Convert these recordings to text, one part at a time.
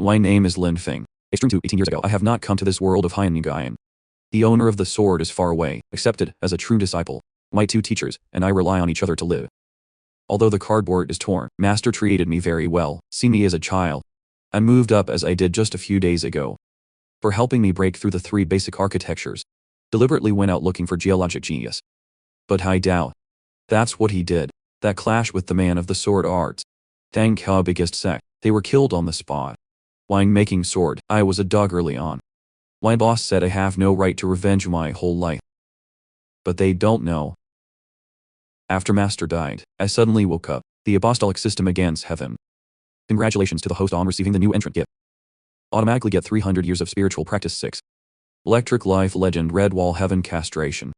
My name is Lin Feng. Extreme 18 years ago I have not come to this world of Haiyan. The owner of the sword is far away, accepted as a true disciple. My two teachers and I rely on each other to live. Although the cardboard is torn, Master treated me very well, see me as a child. I moved up as I did just a few days ago. For helping me break through the 3 basic architectures. Deliberately went out looking for geologic genius. But I doubt. That's what he did. That clash with the man of the sword arts. Dang how biggest sect. They were killed on the spot. While making sword, I was a dog early on. My boss said I have no right to revenge my whole life. But they don't know. After Master died, I suddenly woke up. The apostolic system against heaven. Congratulations to the host on receiving the new entrant gift. Automatically get 300 years of spiritual practice 6. Electric Life Legend Red Wall Heaven Castration.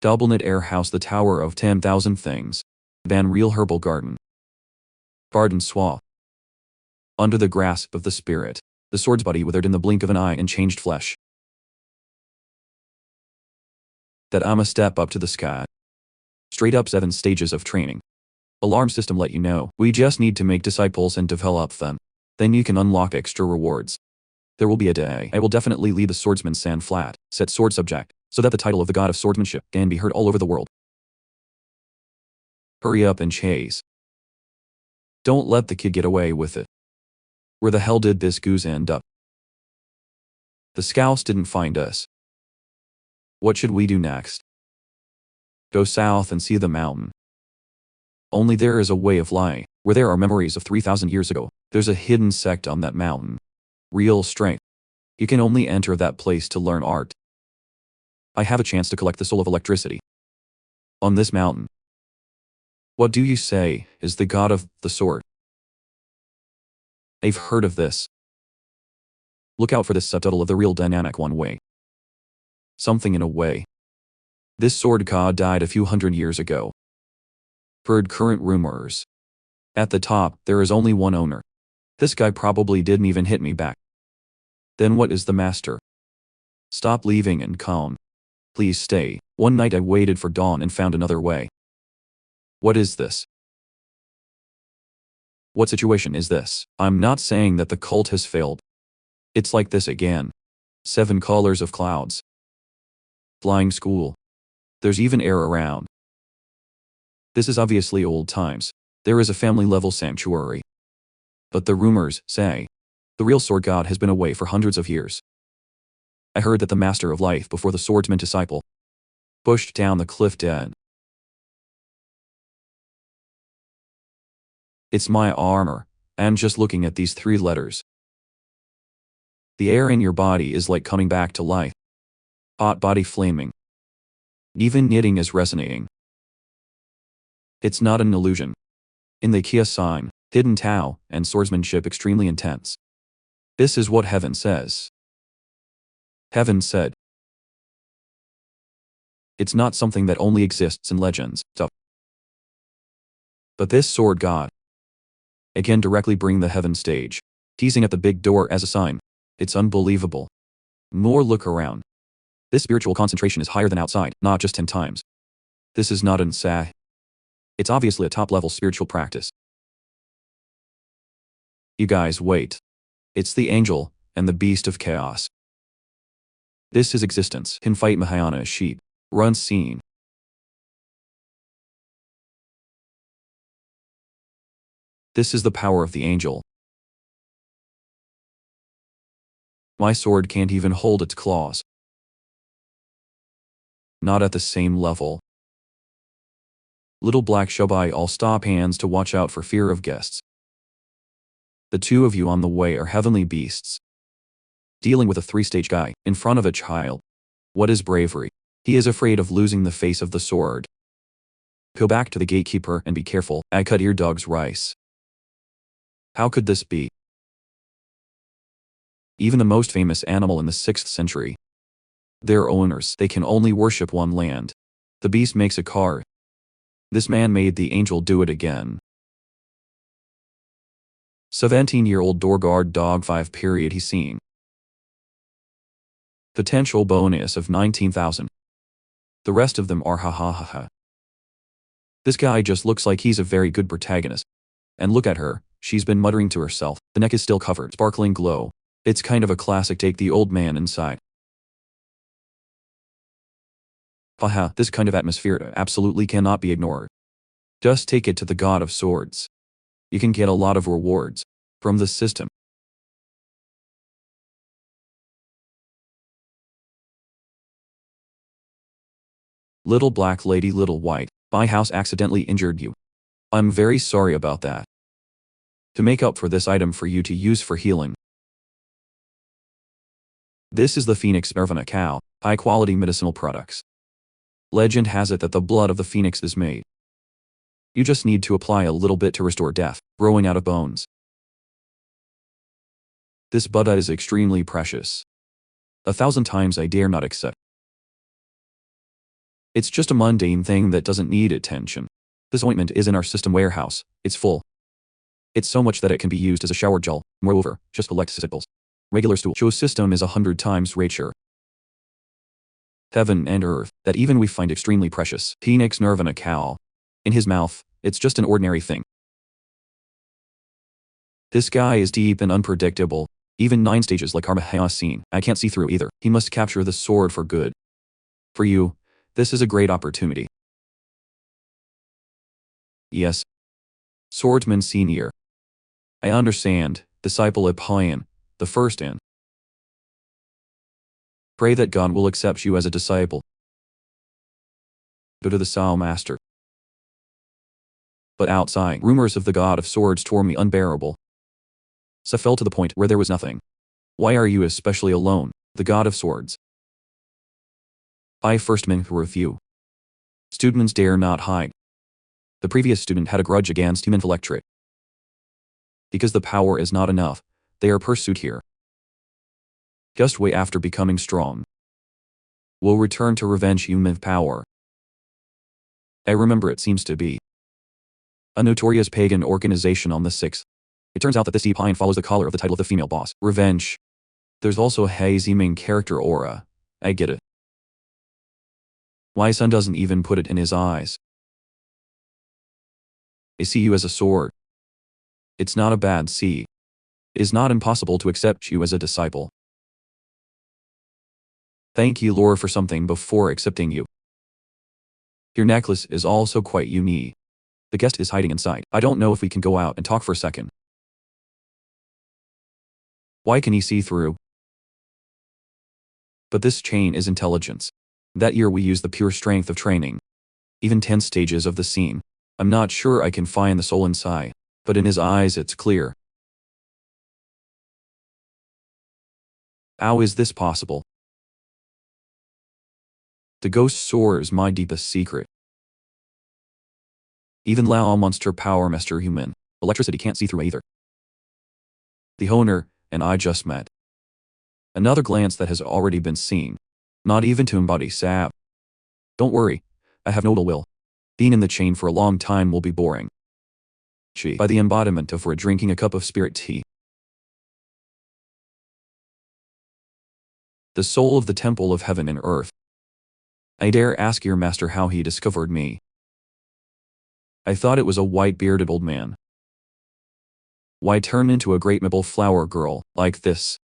Doublenet Air House The Tower of 10,000 Things. Van Real Herbal Garden. Garden Swamp. Under the grasp of the spirit, the sword's body withered in the blink of an eye and changed flesh. That I'm a step up to the sky. Straight up 7 stages of training. Alarm system let you know, we just need to make disciples and develop them. Then you can unlock extra rewards. There will be a day I will definitely lead the swordsman stand flat, set sword subject, so that the title of the god of swordsmanship can be heard all over the world. Hurry up and chase. Don't let the kid get away with it. Where the hell did this goose end up? The scouts didn't find us. What should we do next? Go south and see the mountain. Only there is a way of life, where there are memories of 3,000 years ago. There's a hidden sect on that mountain. Real strength. You can only enter that place to learn art. I have a chance to collect the soul of electricity. On this mountain. What do you say is the god of the sword? I've heard of this. Look out for this subtitle of the real dynamic one way. Something in a way. This sword god died a few hundred years ago. Heard current rumors. At the top, there is only one owner. This guy probably didn't even hit me back. Then what is the master? Stop leaving and come. Please stay. One night I waited for dawn and found another way. What is this? What situation is this? I'm not saying that the cult has failed. It's like this again. 7 colors of clouds. Flying school. There's even air around. This is obviously old times. There is a family-level sanctuary. But the rumors say, the real sword god has been away for hundreds of years. I heard that the master of life before the swordsman disciple pushed down the cliff dead. It's my armor, and just looking at these 3 letters. The air in your body is like coming back to life. Hot body flaming. Even knitting is resonating. It's not an illusion. In the Kia sign, hidden Tao, and swordsmanship extremely intense. This is what heaven says. Heaven said. It's not something that only exists in legends, but this sword god. Again directly bring the heaven stage. Teasing at the big door as a sign. It's unbelievable. More look around. This spiritual concentration is higher than outside, not just 10 times. This is not an sah. It's obviously a top-level spiritual practice. You guys wait. It's the angel and the beast of chaos. This is existence. Can fight Mahayana sheep. Run scene. This is the power of the angel. My sword can't even hold its claws. Not at the same level. Little black shubai all stop hands to watch out for fear of guests. The 2 of you on the way are heavenly beasts. Dealing with a 3-stage guy, in front of a child. What is bravery? He is afraid of losing the face of the sword. Go back to the gatekeeper and be careful, I cut your dog's rice. How could this be? Even the most famous animal in the 6th century. Their owners, they can only worship one land. The beast makes a car. This man made the angel do it again. 17-year-old door guard dog 5 period he's seen. Potential bonus of 19,000. The rest of them are ha ha ha ha. This guy just looks like he's a very good protagonist. And look at her, she's been muttering to herself. The neck is still covered, sparkling glow. It's kind of a classic take the old man inside. Haha, this kind of atmosphere absolutely cannot be ignored. Just take it to the God of Swords. You can get a lot of rewards from the system. Little black lady, little white, my house accidentally injured you. I'm very sorry about that. To make up for this item for you to use for healing. This is the Phoenix Nirvana cow, high-quality medicinal products. Legend has it that the blood of the phoenix is made. You just need to apply a little bit to restore death, growing out of bones. This Buddha is extremely precious. 1,000 times I dare not accept. It's just a mundane thing that doesn't need attention. This ointment is in our system warehouse. It's full. It's so much that it can be used as a shower gel. Moreover, just collect sipples. Regular stool show system is 100 times richer. Heaven and earth, that even we find extremely precious. Phoenix Nirvana cow. In his mouth, it's just an ordinary thing. This guy is deep and unpredictable. Even 9 stages like Karma has seen, I can't see through either. He must capture the sword for good. For you, this is a great opportunity. Yes. Swordsman Senior. I understand, disciple Epion, the first in. Pray that God will accept you as a disciple. Go to the Sao Master. But outside, rumors of the God of Swords tore me unbearable. So fell to the point where there was nothing. Why are you especially alone, the God of Swords? I first meant with you. Students dare not hide. The previous student had a grudge against human electorate. Because the power is not enough, they are pursued here. Just wait after becoming strong. We'll return to revenge human power. I remember it seems to be a notorious pagan organization on the 6th. It turns out that this Epine follows the collar of the title of the female boss, Revenge. There's also a hazy main character aura. I get it. My son doesn't even put it in his eyes. I see you as a sword. It's not a bad see. It is not impossible to accept you as a disciple. Thank you, Lord, for something before accepting you. Your necklace is also quite unique. The guest is hiding inside. I don't know if we can go out and talk for a second. Why can he see through? But this chain is intelligence. That year we used the pure strength of training. Even 10 stages of the scene. I'm not sure I can find the soul inside, but in his eyes it's clear. How is this possible? The ghost sword is my deepest secret. Even Lao Monster Power Master Human, electricity can't see through either. The owner and I just met. Another glance that has already been seen. Not even to embody sap. Don't worry, I have no ill will. Being in the chain for a long time will be boring. By the embodiment of we're drinking a cup of spirit tea. The soul of the temple of heaven and earth. I dare ask your master how he discovered me. I thought it was a white-bearded old man. Why turn into a great maple flower girl like this?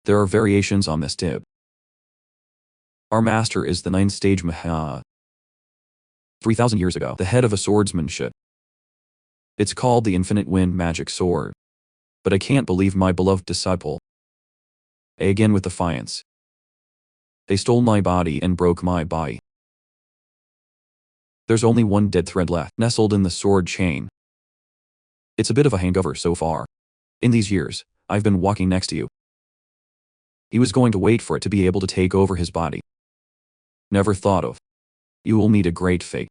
There are variations on this tip. Our master is the 9th-stage Manhwa. 3,000 years ago, the head of a swordsmanship. It's called the Infinite Wind Magic Sword. But I can't believe my beloved disciple. Again with defiance. They stole my body and broke my body. There's only one dead thread left, nestled in the sword chain. It's a bit of a hangover so far. In these years, I've been walking next to you. He was going to wait for it to be able to take over his body. Never thought of. You will meet a great fate.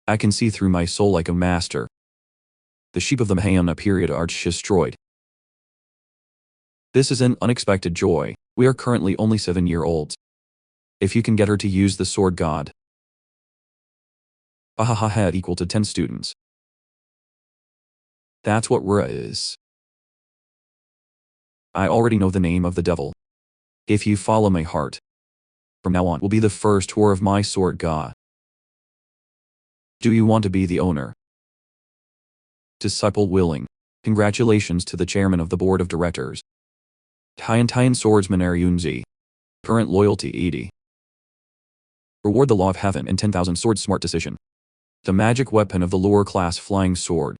I can see through my soul like a master. The sheep of the Mahayana period are destroyed. This is an unexpected joy. We are currently only 7-year-olds. If you can get her to use the sword god. Ahaha had equal to 10 students. That's what Ra is. I already know the name of the devil. If you follow my heart. From now on will be the first whore of my sword god. Do you want to be the owner? Disciple willing. Congratulations to the chairman of the board of directors. Tian swordsman Yunzi. Current loyalty 80. Reward the law of heaven and 10,000 swords smart decision. The magic weapon of the lower class flying sword.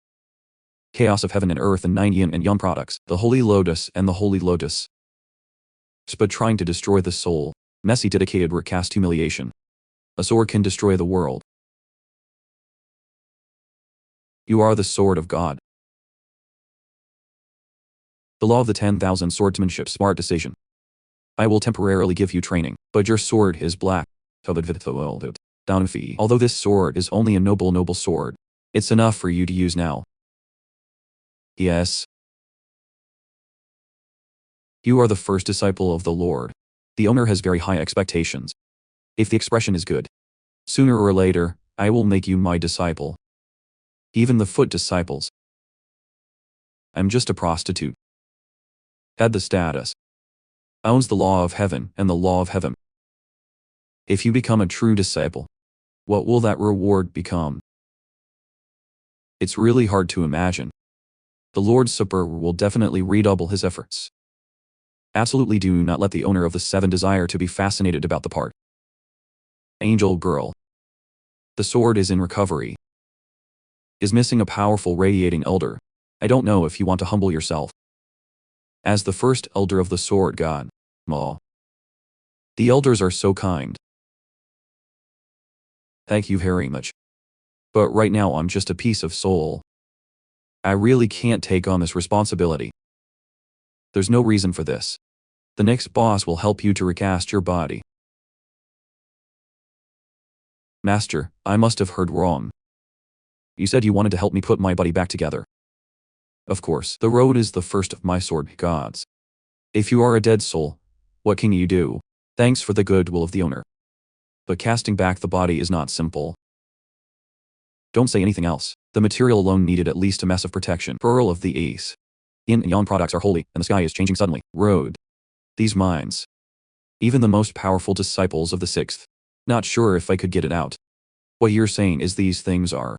Chaos of heaven and earth and 9 yin and yang products, the holy lotus and the holy lotus. But trying to destroy the soul. Messy dedicated recast humiliation. A sword can destroy the world. You are the sword of God. The law of the 10,000 swordsmanship smart decision. I will temporarily give you training, but your sword is black. Although this sword is only a noble sword, it's enough for you to use now. Yes. You are the first disciple of the Lord. The owner has very high expectations. If the expression is good, sooner or later, I will make you my disciple. Even the foot disciples. I'm just a prostitute. Had the status. Owns the law of heaven and the law of heaven. If you become a true disciple, what will that reward become? It's really hard to imagine. The Lord Supper will definitely redouble his efforts. Absolutely do not let the owner of the 7 desire to be fascinated about the part. Angel girl. The sword is in recovery. Is missing a powerful radiating elder. I don't know if you want to humble yourself. As the first elder of the sword god. Maw. The elders are so kind. Thank you very much. But right now I'm just a piece of soul. I really can't take on this responsibility. There's no reason for this. The next boss will help you to recast your body. Master, I must have heard wrong. You said you wanted to help me put my body back together. Of course, the road is the first of my sword gods. If you are a dead soul, what can you do? Thanks for the goodwill of the owner. But casting back the body is not simple. Don't say anything else. The material alone needed at least a massive protection. Pearl of the East. Yin and yang products are holy, and the sky is changing suddenly. Road. These minds. Even the most powerful disciples of the 6th. Not sure if I could get it out. What you're saying is these things are.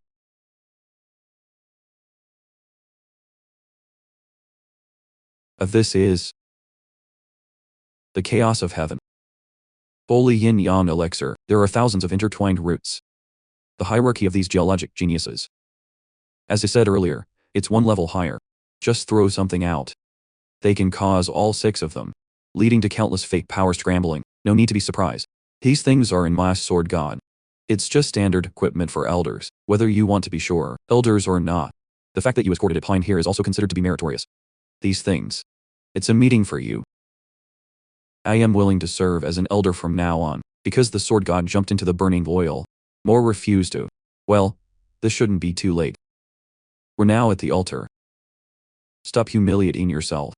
This is. The chaos of heaven. Holy yin-yang elixir, there are thousands of intertwined roots. The hierarchy of these geologic geniuses. As I said earlier, it's one level higher. Just throw something out. They can cause all 6 of them, leading to countless fake powers scrambling. No need to be surprised. These things are in my sword god. It's just standard equipment for elders, whether you want to be sure, elders or not. The fact that you escorted it behind here is also considered to be meritorious. These things. It's a meeting for you. I am willing to serve as an elder from now on, because the sword god jumped into the burning oil. More refused to. Well, this shouldn't be too late. We're now at the altar. Stop humiliating yourself.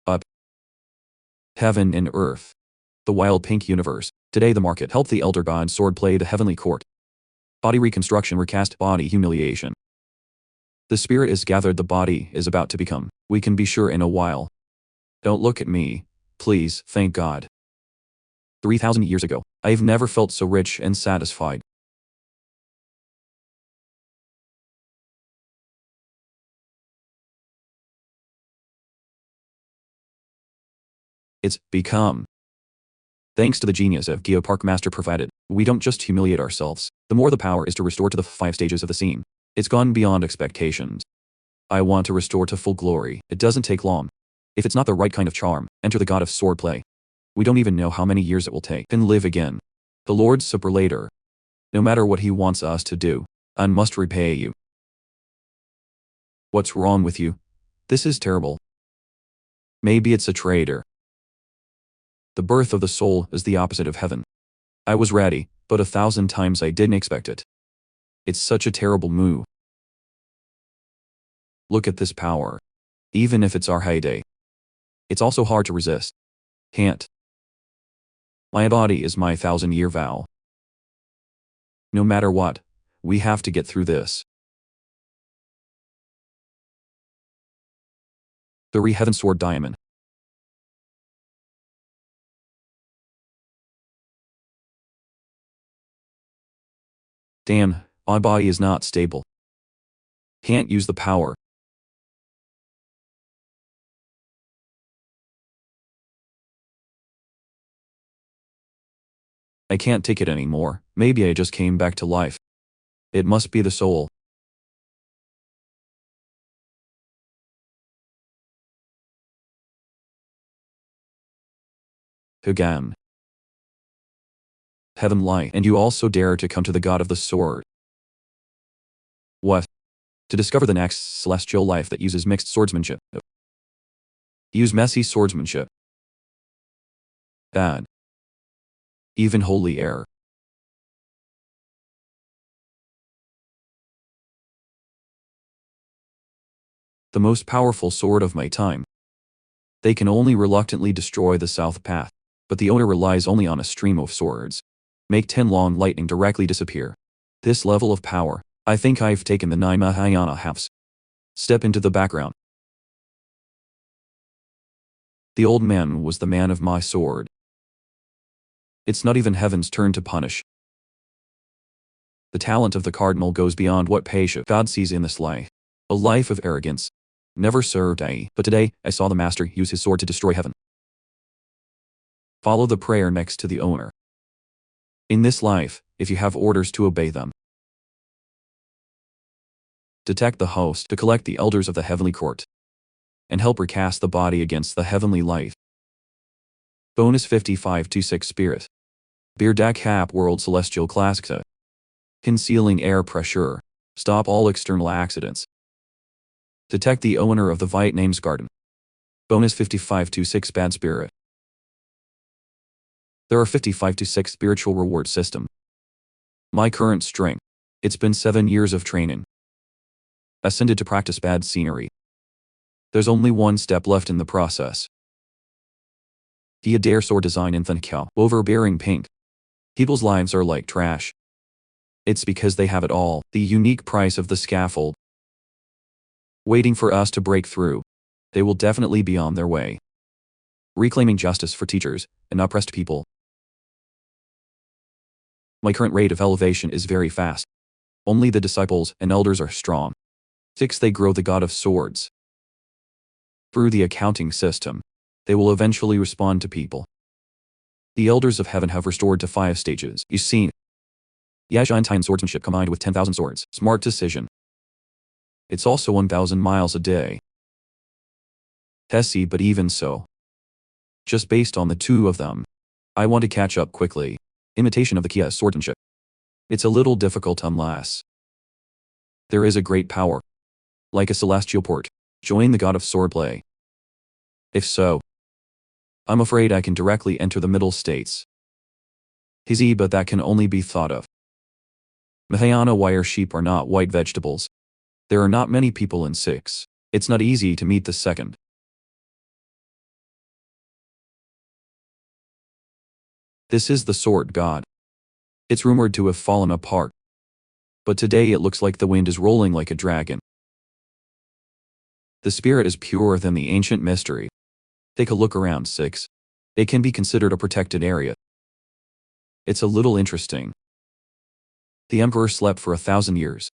Up. Heaven and earth. The wild pink universe. Today the market helped the elder god sword play the heavenly court. Body reconstruction recast body humiliation. The spirit is gathered, the body is about to become. We can be sure in a while. Don't look at me. Please, thank God. 3,000 years ago, I've never felt so rich and satisfied. It's become. Thanks to the genius of Geopark Master provided, we don't just humiliate ourselves. The more the power is to restore to the 5 stages of the scene. It's gone beyond expectations. I want to restore to full glory. It doesn't take long. If it's not the right kind of charm, enter the god of swordplay. We don't even know how many years it will take. And live again. The Lord's Supper later. No matter what he wants us to do, I must repay you. What's wrong with you? This is terrible. Maybe it's a traitor. The birth of the soul is the opposite of heaven. I was ready, but 1,000 times I didn't expect it. It's such a terrible move. Look at this power. Even if it's our heyday. It's also hard to resist. Can't. My body is my 1,000-year vow. No matter what, we have to get through this. The Heaven Sword Diamond. Damn, my body is not stable. Can't use the power. I can't take it anymore. Maybe I just came back to life. It must be the soul. Again. Heaven light, and you also dare to come to the god of the sword. What? To discover the next celestial life that uses mixed swordsmanship. Use messy swordsmanship. Bad. Even holy air. The most powerful sword of my time. They can only reluctantly destroy the south path, but the owner relies only on a stream of swords. Make 10 long lightning directly disappear. This level of power, I think I've taken the 9 Mahayana halves. Step into the background. The old man was the man of my sword. It's not even heaven's turn to punish. The talent of the cardinal goes beyond what patient God sees in this life. A life of arrogance. Never served I, but today I saw the master use his sword to destroy heaven. Follow the prayer next to the owner. In this life, if you have orders to obey them. Detect the host to collect the elders of the heavenly court. And help recast the body against the heavenly light. Bonus 55-6 Spirit. Cap World Celestial Classica. Concealing air pressure. Stop all external accidents. Detect the owner of the Vite Names Garden. Bonus 55-6 Bad Spirit. There are 55-6 spiritual reward system. My current strength. It's been 7 years of training. Ascended to practice bad scenery. There's only one step left in the process. The Adair sword design in Thankao, overbearing pink. People's lives are like trash. It's because they have it all, the unique price of the scaffold. Waiting for us to break through. They will definitely be on their way. Reclaiming justice for teachers and oppressed people. My current rate of elevation is very fast. Only the disciples and elders are strong. 6. They grow the god of swords. Through the accounting system, they will eventually respond to people. The elders of heaven have restored to 5 stages. You see, Yajintian swordsmanship combined with 10,000 swords. Smart decision. It's also 1,000 miles a day. Tessie, but even so. Just based on the 2 of them, I want to catch up quickly. Imitation of the Kia swordsmanship. It's a little difficult unless there is a great power. Like a celestial port. Join the god of swordplay. If so, I'm afraid I can directly enter the middle states. Hizzy, but that can only be thought of. Mahayana wire sheep are not white vegetables. There are not many people in 6. It's not easy to meet the second. This is the sword god. It's rumored to have fallen apart. But today it looks like the wind is rolling like a dragon. The spirit is purer than the ancient mystery. Take a look around 6. It can be considered a protected area. It's a little interesting. The emperor slept for 1,000 years.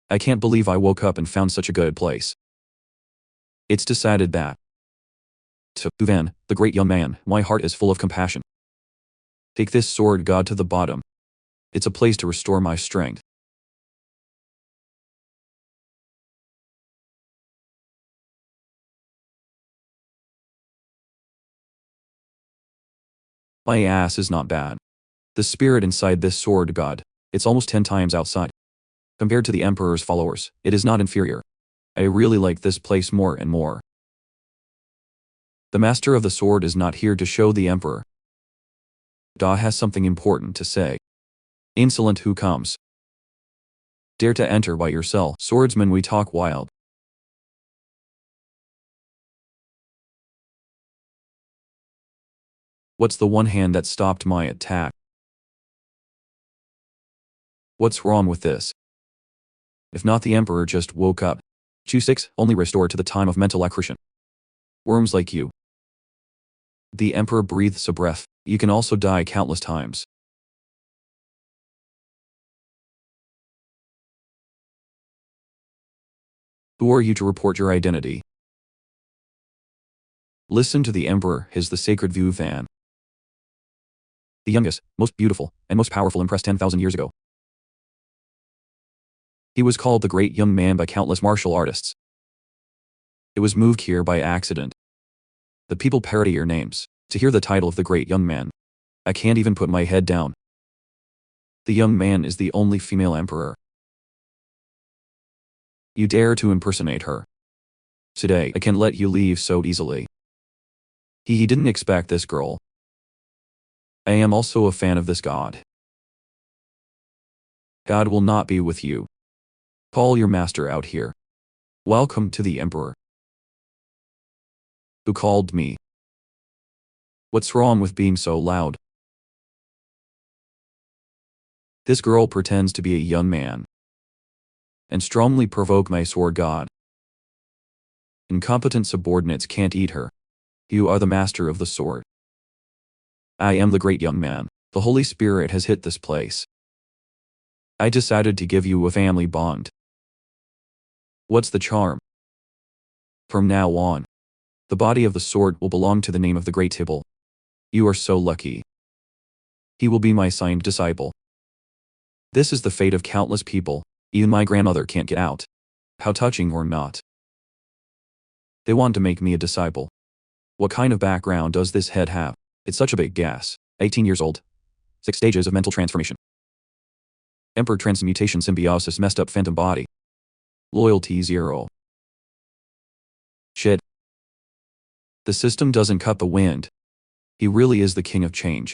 I can't believe I woke up and found such a good place. It's decided that. To Uvan, the great young man, my heart is full of compassion. Take this sword god to the bottom. It's a place to restore my strength. My ass is not bad. The spirit inside this sword god, it's almost 10 times outside. Compared to the emperor's followers, it is not inferior. I really like this place more and more. The master of the sword is not here to show the emperor. Da has something important to say. Insolent who comes. Dare to enter by yourself, swordsman, we talk wild. What's the one hand that stopped my attack? What's wrong with this? If not, the emperor just woke up. 6. Only restored to the time of mental accretion. Worms like you. The emperor breathes a breath. You can also die countless times. Who are you to report your identity? Listen to the emperor, his the sacred view van. The youngest, most beautiful, and most powerful empress 10,000 years ago. He was called the Great Young Man by countless martial artists. It was moved here by accident. The people parody your names. To hear the title of the Great Young Man, I can't even put my head down. The young man is the only female emperor. You dare to impersonate her. Today, I can't let you leave so easily. He didn't expect this girl. I am also a fan of this god. God will not be with you. Call your master out here. Welcome to the emperor. Who called me? What's wrong with being so loud? This girl pretends to be a young man and strongly provoke my sword god. Incompetent subordinates can't eat her. You are the master of the sword. I am the Great Young Man. The Holy Spirit has hit this place. I decided to give you a family bond. What's the charm? From now on, the body of the sword will belong to the name of the Great Tibble. You are so lucky. He will be my signed disciple. This is the fate of countless people. Even my grandmother can't get out. How touching or not. They want to make me a disciple. What kind of background does this head have? It's such a big gas. 18 years old. 6 stages of mental transformation. Emperor transmutation symbiosis messed up phantom body. Loyalty 0. Shit. The system doesn't cut the wind. He really is the king of change.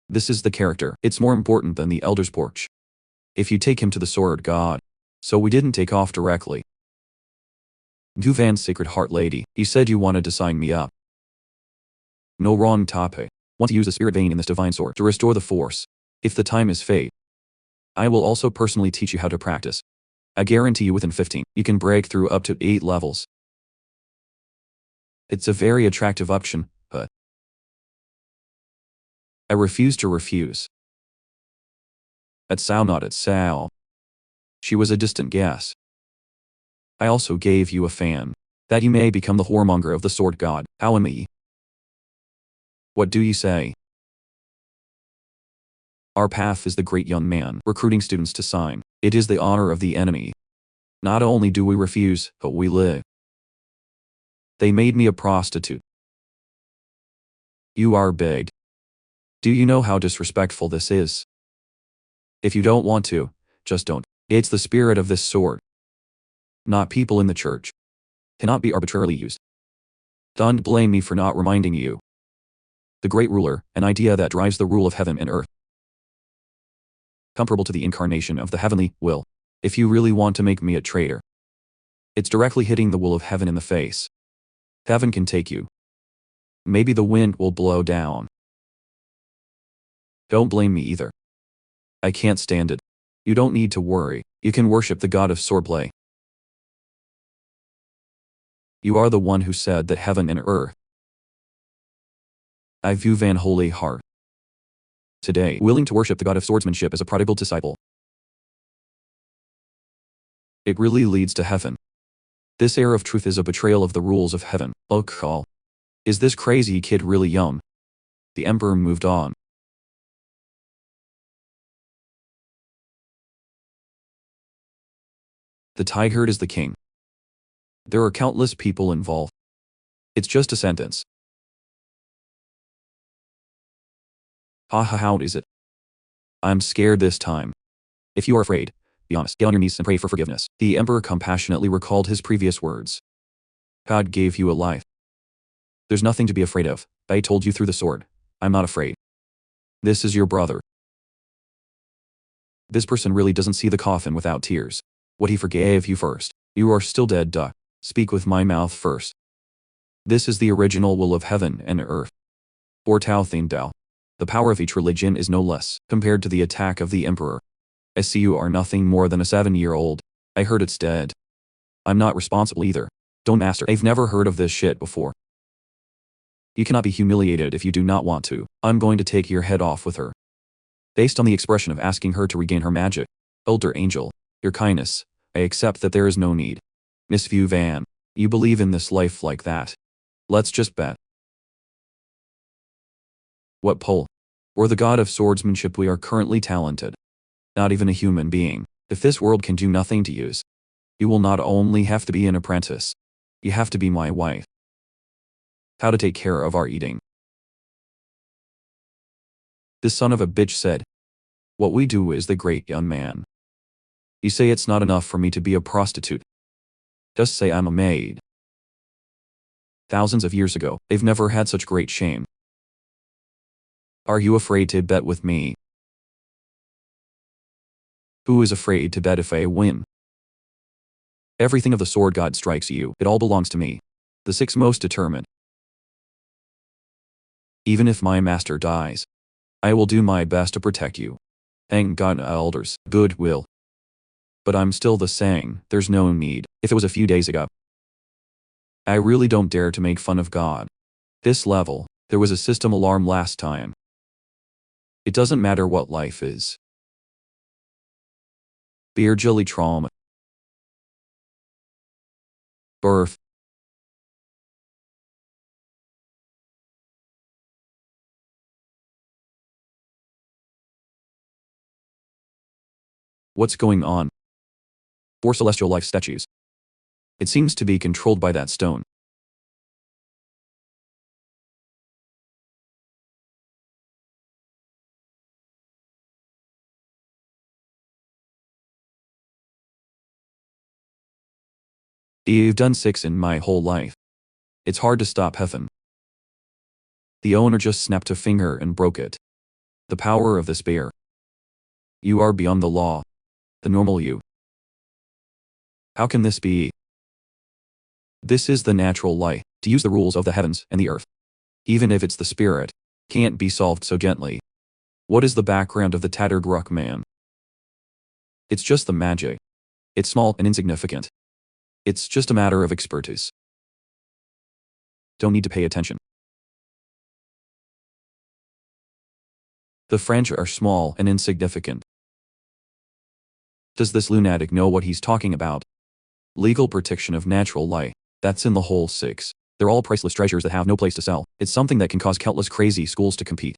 This is the character. It's more important than the elder's porch. If you take him to the sword god. So we didn't take off directly. Duvan's Sacred Heart Lady, he said you wanted to sign me up. No, wrong topic. Want to use the spirit vein in this divine sword to restore the force. If the time is fate, I will also personally teach you how to practice. I guarantee you within 15, you can break through up to 8 levels. It's a very attractive option, but I refuse to refuse. At Sao, not at Sao. She was a distant guess. I also gave you a fan, that you may become the whoremonger of the sword god. How am I? What do you say? Our path is the Great Young Man, recruiting students to sign. It is the honor of the enemy. Not only do we refuse, but we live. They made me a prostitute. You are big. Do you know how disrespectful this is? If you don't want to, just don't. It's the spirit of this sword. Not people in the church. Cannot be arbitrarily used. Don't blame me for not reminding you. The great ruler, an idea that drives the rule of heaven and earth. Comparable to the incarnation of the heavenly will. If you really want to make me a traitor, it's directly hitting the will of heaven in the face. Heaven can take you. Maybe the wind will blow down. Don't blame me either. I can't stand it. You don't need to worry. You can worship the god of swordplay. You are the one who said that heaven and earth. I view Van Holy Heart. Today, willing to worship the god of swordsmanship as a prodigal disciple. It really leads to heaven. This air of truth is a betrayal of the rules of heaven. Oh, call. Is this crazy kid really young? The emperor moved on. The tiger is the king. There are countless people involved. It's just a sentence. How is it? I'm scared this time. If you are afraid, be honest. Get on your knees and pray for forgiveness. The emperor compassionately recalled his previous words. God gave you a life. There's nothing to be afraid of. I told you through the sword. I'm not afraid. This is your brother. This person really doesn't see the coffin without tears. What he forgave you first. You are still dead, duck. Speak with my mouth first. This is the original will of heaven and earth. Or Tao Thing Dao. The power of each religion is no less, compared to the attack of the emperor. I see you are nothing more than a 7-year-old. I heard it's dead. I'm not responsible either. Don't master. I've never heard of this shit before. You cannot be humiliated if you do not want to. I'm going to take your head off with her. Based on the expression of asking her to regain her magic. Elder Angel, your kindness, I accept that there is no need. Miss View Van, you believe in this life like that. Let's just bet. What pole? Or the god of swordsmanship we are currently talented. Not even a human being. If this world can do nothing to use, you will not only have to be an apprentice, you have to be my wife. How to take care of our eating. This son of a bitch said, what we do is the great young man. You say it's not enough for me to be a prostitute. Just say I'm a maid. Thousands of years ago, they've never had such great shame. Are you afraid to bet with me? Who is afraid to bet if I win? Everything of the sword god strikes you, it all belongs to me. The six most determined. Even if my master dies, I will do my best to protect you. Thank God elders, goodwill. But I'm still the saying, there's no need. If it was a few days ago, I really don't dare to make fun of God. This level, there was a system alarm last time. It doesn't matter what life is. Beer jelly trauma. Birth. What's going on? 4 celestial life statues. It seems to be controlled by that stone. You've done 6 in my whole life. It's hard to stop heaven. The owner just snapped a finger and broke it. The power of this bear. You are beyond the law. The normal you. How can this be? This is the natural lie, to use the rules of the heavens and the earth. Even if it's the spirit, can't be solved so gently. What is the background of the tattered rock man? It's just the magic. It's small and insignificant. It's just a matter of expertise. Don't need to pay attention. The French are small and insignificant. Does this lunatic know what he's talking about? Legal protection of natural light. That's in the whole 6. They're all priceless treasures that have no place to sell. It's something that can cause countless crazy schools to compete.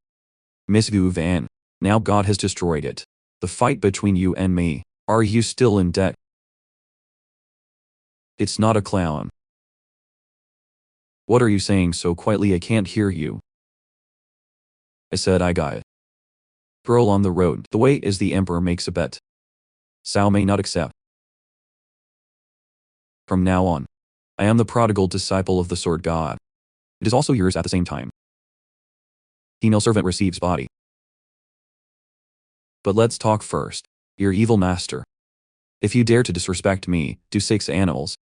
Miss Vu Van. Now God has destroyed it. The fight between you and me. Are you still in debt? It's not a clown. What are you saying so quietly I can't hear you? I said I got it. Girl on the road. The way is the emperor makes a bet. Sao may not accept. From now on, I am the prodigal disciple of the sword god. It is also yours at the same time. Female servant receives body. But let's talk first. Your evil master. If you dare to disrespect me, do 6 animals.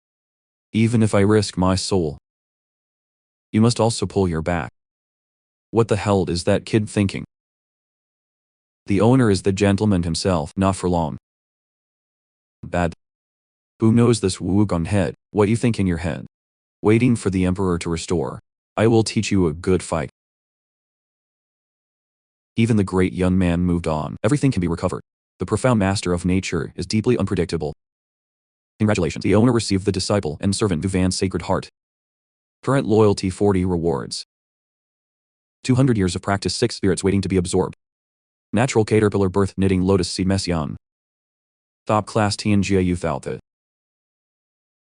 Even if I risk my soul. You must also pull your back. What the hell is that kid thinking? The owner is the gentleman himself, not for long. Bad. Who knows this Wugon head? What you think in your head? Waiting for the emperor to restore. I will teach you a good fight. Even the great young man moved on. Everything can be recovered. The profound master of nature is deeply unpredictable. Congratulations. The owner received the disciple and servant Duvan's sacred heart. Current loyalty 40 rewards. 200 years of practice 6 spirits waiting to be absorbed. Natural caterpillar birth knitting lotus seed messian. Top class TNGA youth outfit.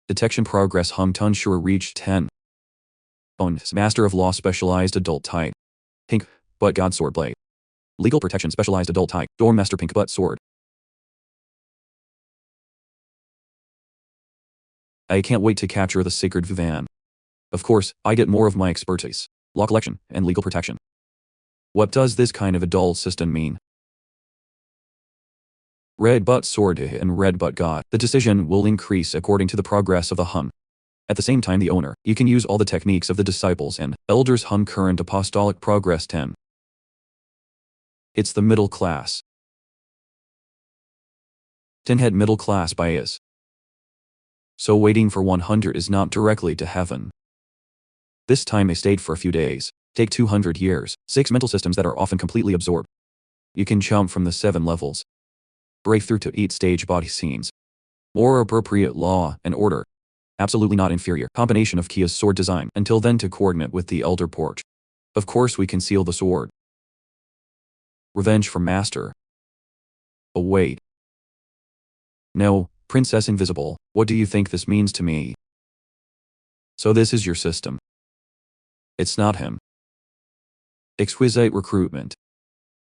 Detection progress Hung Tun Sure reached 10. Owned Master of Law specialized adult type. Pink butt god sword blade. Legal protection specialized adult type. Dorm master pink butt sword. I can't wait to capture the sacred Vuvan. Of course, I get more of my expertise, law collection, and legal protection. What does this kind of adult system mean? Red butt sword and red butt god. The decision will increase according to the progress of the Hun. At the same time the owner, you can use all the techniques of the disciples and elders Hun current apostolic progress 10. It's the middle class. 10 head middle class bias. So waiting for 100 is not directly to heaven. This time they stayed for a few days. Take 200 years. 6 mental systems that are often completely absorbed. You can jump from the 7 levels. Break through to 8 stage body scenes. More appropriate law and order. Absolutely not inferior. Combination of Kia's sword design. Until then to coordinate with the elder porch. Of course we conceal the sword. Revenge from Master. Oh wait. No, Princess Invisible, what do you think this means to me? So this is your system. It's not him. Exquisite recruitment.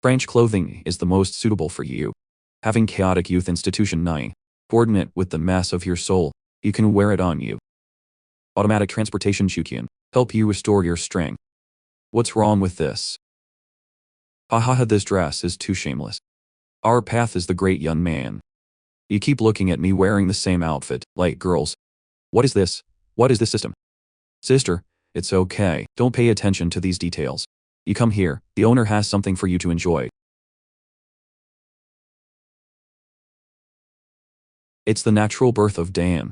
French clothing is the most suitable for you. Having chaotic youth institution 9. Coordinate with the mass of your soul, you can wear it on you. Automatic transportation Shukian, help you restore your strength. What's wrong with this? Hahaha, this dress is too shameless. Our path is the great young man. You keep looking at me wearing the same outfit, like girls. What is this? What is this system? Sister, it's okay, don't pay attention to these details. You come here, the owner has something for you to enjoy. It's the natural birth of Dan.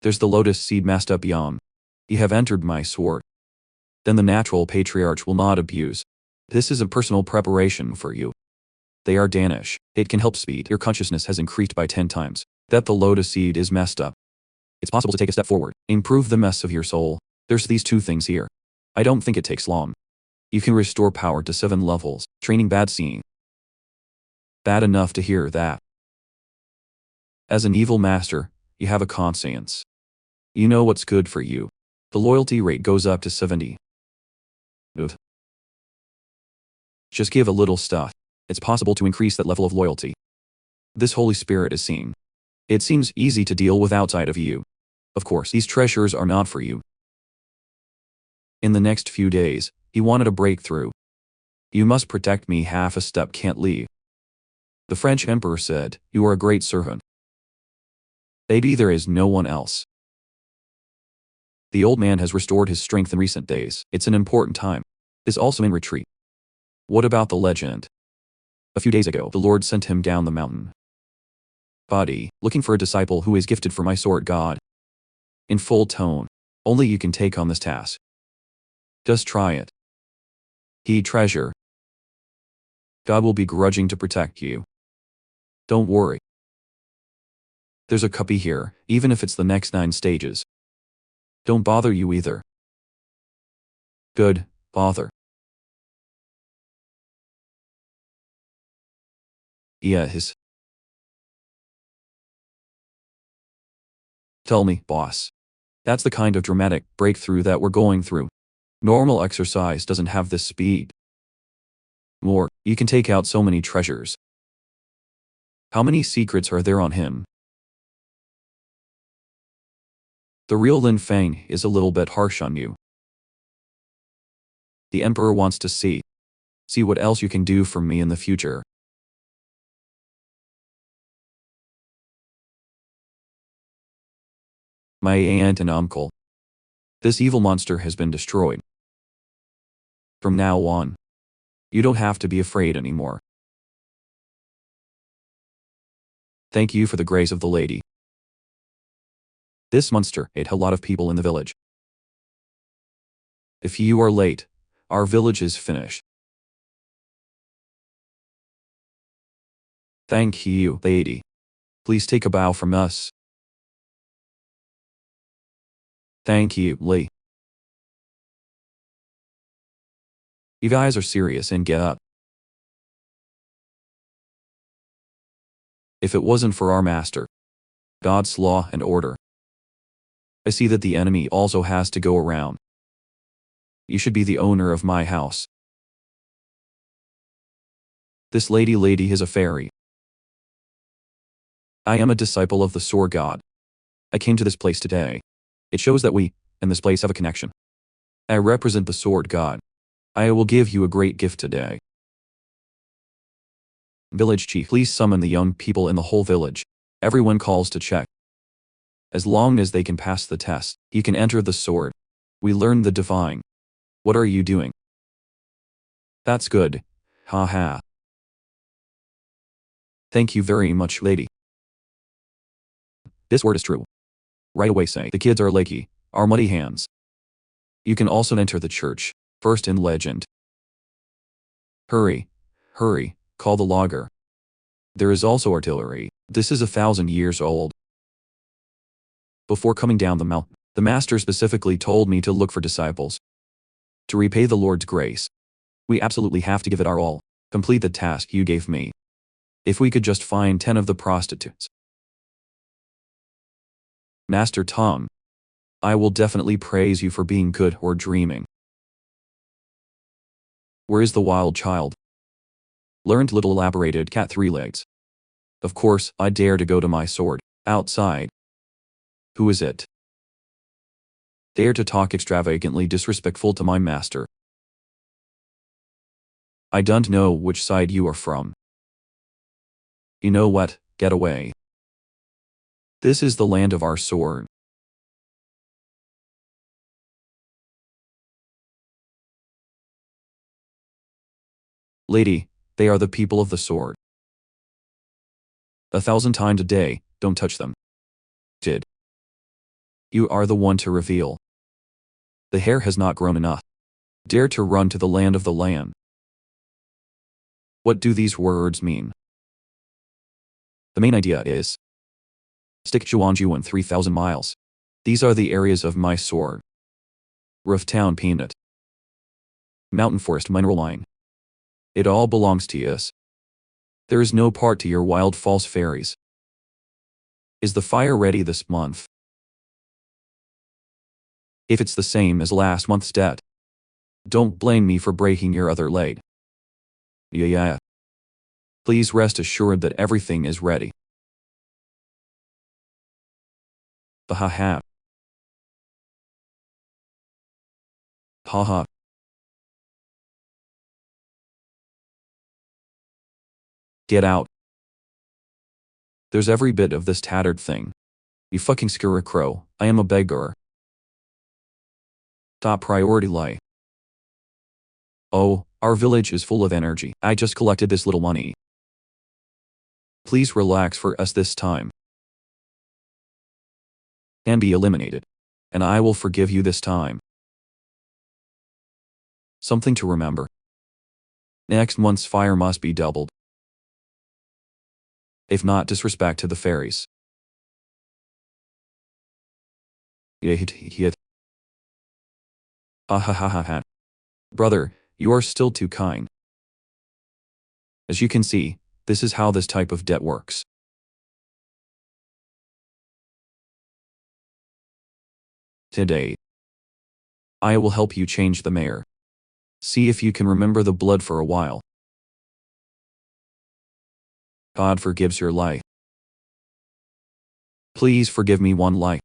There's the lotus seed masked up beyond. You have entered my sword. Then the natural patriarch will not abuse. This is a personal preparation for you. They are Danish. It can help speed. Your consciousness has increased by 10 times. That the lotus seed is messed up. It's possible to take a step forward. Improve the mess of your soul. There's these two things here. I don't think it takes long. You can restore power to 7 levels. Training bad seeing. Bad enough to hear that. As an evil master, you have a conscience. You know what's good for you. The loyalty rate goes up to 70. Ugh. Just give a little stuff. It's possible to increase that level of loyalty. This Holy Spirit is seeing. It seems easy to deal with outside of you. Of course, these treasures are not for you. In the next few days, he wanted a breakthrough. You must protect me, half a step can't leave. The French emperor said, you are a great servant. Maybe there is no one else. The old man has restored his strength in recent days. It's an important time. Is also in retreat. What about the legend? A few days ago, the Lord sent him down the mountain. Body, looking for a disciple who is gifted for my sword god. In full tone. Only you can take on this task. Just try it. He treasure. God will be grudging to protect you. Don't worry. There's a copy here, even if it's the next 9 stages. Don't bother you either. Good, bother. Yes. Tell me, boss. That's the kind of dramatic breakthrough that we're going through. Normal exercise doesn't have this speed. More, you can take out so many treasures. How many secrets are there on him? The real Lin Fang is a little bit harsh on you. The Emperor wants to see what else you can do for me in the future. My aunt and uncle. This evil monster has been destroyed. From now on, you don't have to be afraid anymore. Thank you for the grace of the lady. This monster ate a lot of people in the village. If you are late, our village is finished. Thank you, lady. Please take a bow from us. Thank you, Lee. You guys are serious and get up. If it wasn't for our master, God's law and order, I see that the enemy also has to go around. You should be the owner of my house. This lady is a fairy. I am a disciple of the sword god. I came to this place today. It shows that we, and this place, have a connection. I represent the sword god. I will give you a great gift today. Village chief, please summon the young people in the whole village. Everyone calls to check. As long as they can pass the test, you can enter the sword. We learn the divine. What are you doing? That's good. Ha ha. Thank you very much, lady. This word is true. Right away say, the kids are lakey, our muddy hands. You can also enter the church, first in legend. Hurry, hurry, call the logger. There is also artillery. This is 1,000 years old. Before coming down the mountain, the master specifically told me to look for disciples. To repay the Lord's grace, we absolutely have to give it our all. Complete the task you gave me. If we could just find 10 of the prostitutes. Master Tom, I will definitely praise you for being good or dreaming. Where is the wild child? Learned little elaborated cat 3 legs. Of course, I dare to go to my sword. Outside. Who is it? Dare to talk extravagantly disrespectful to my master. I don't know which side you are from. You know what? Get away. This is the land of our sword. Lady, they are the people of the sword. 1,000 times a day, don't touch them. Did. You are the one to reveal. The hair has not grown enough. Dare to run to the land of the Lamb. What do these words mean? The main idea is stick Chuanju in 3,000 miles. These are the areas of my sword. Rough Town Peanut. Mountain Forest Mineral Line. It all belongs to us. There is no part to your wild false fairies. Is the fire ready this month? If it's the same as last month's debt, don't blame me for breaking your other leg. Yeah. Please rest assured that everything is ready. Ha. Ha. Get out. There's every bit of this tattered thing. You fucking scarecrow, I am a beggar. Top priority lie. Oh, our village is full of energy. I just collected this little money. Please relax for us this time. And be eliminated. And I will forgive you this time. Something to remember. Next month's fire must be doubled. If not, disrespect to the fairies. Yet. Ha. Brother, you are still too kind. As you can see, this is how this type of debt works. Today, I will help you change the mayor. See if you can remember the blood for a while. God forgives your lie. Please forgive me one lie.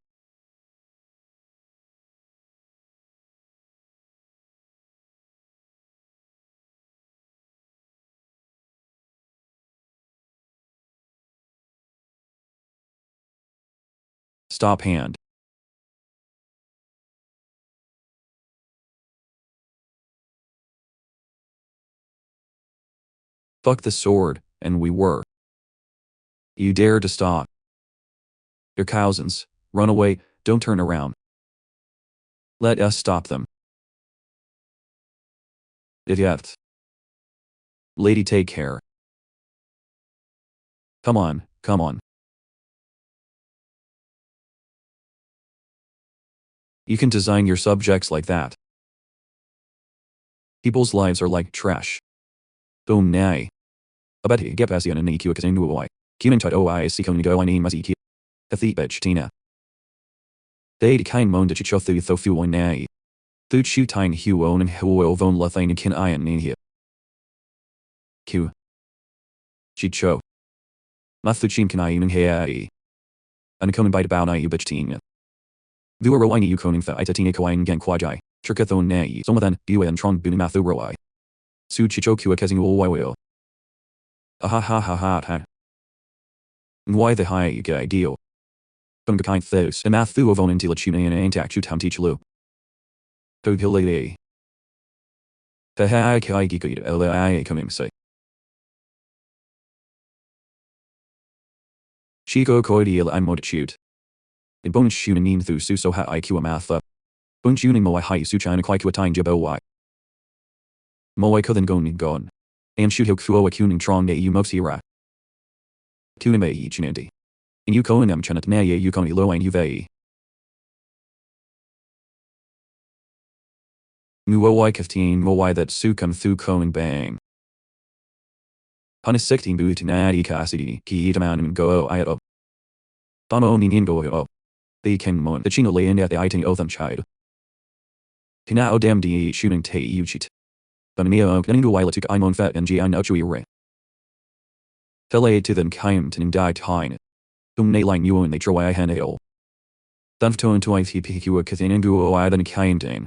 Stop hand. Fuck the sword, and we were. You dare to stop. Your cousins, run away, don't turn around. Let us stop them. Idiot. Lady, take care. Come on. You can design your subjects like that. People's lives are like trash. Boom nay. Abati gepasian and EQ as in Ui. Kunin tit OI sikon go in maziki. Kathi bitch tina. They kind moan that you thu thofu nay. Thu chu tine huon and huo von lathane kin iron in here. Q. Chicho. Mathuchin kan iron hea. And conan bite about I bitch tina. Vuero ini ukoning tha itatina koine gen quajai. Trikathon nay. Somathan, buen tron buni mathu roi. Su chicho kua kezing uwaiweo. Ha. Why the high guy deal? Bunga thos, and mathu of on until tune and antac chut ham teach lu. Topility. The high kai gigid LI coming say. Chico coidial I'm mod shoot. In bonus shooting thu su so ha IQ matha. Bun tuning mo I high su china kwaiku time jabo y. Mo I couldn't go gone. And shoot hok fuo a kuning trong ne mosi ra. Kunin me each nandy. In you koinem chanat na ye you koni lo ein uve. Muoi kafteen moai that su come thu koning bang. Hanisecting boot in adicacity, ki itaman go io. Damo nin go. They came mon, the chino lay in at the iting otham child. Tina o dam de shooting te uchit. Banio, ningo while took imon fat and gi unchui ray. Tele to them kaimt and died hine. Ne line you and they troy I haneo. Dunfton to IPQ Kathinangu I than kaimdane.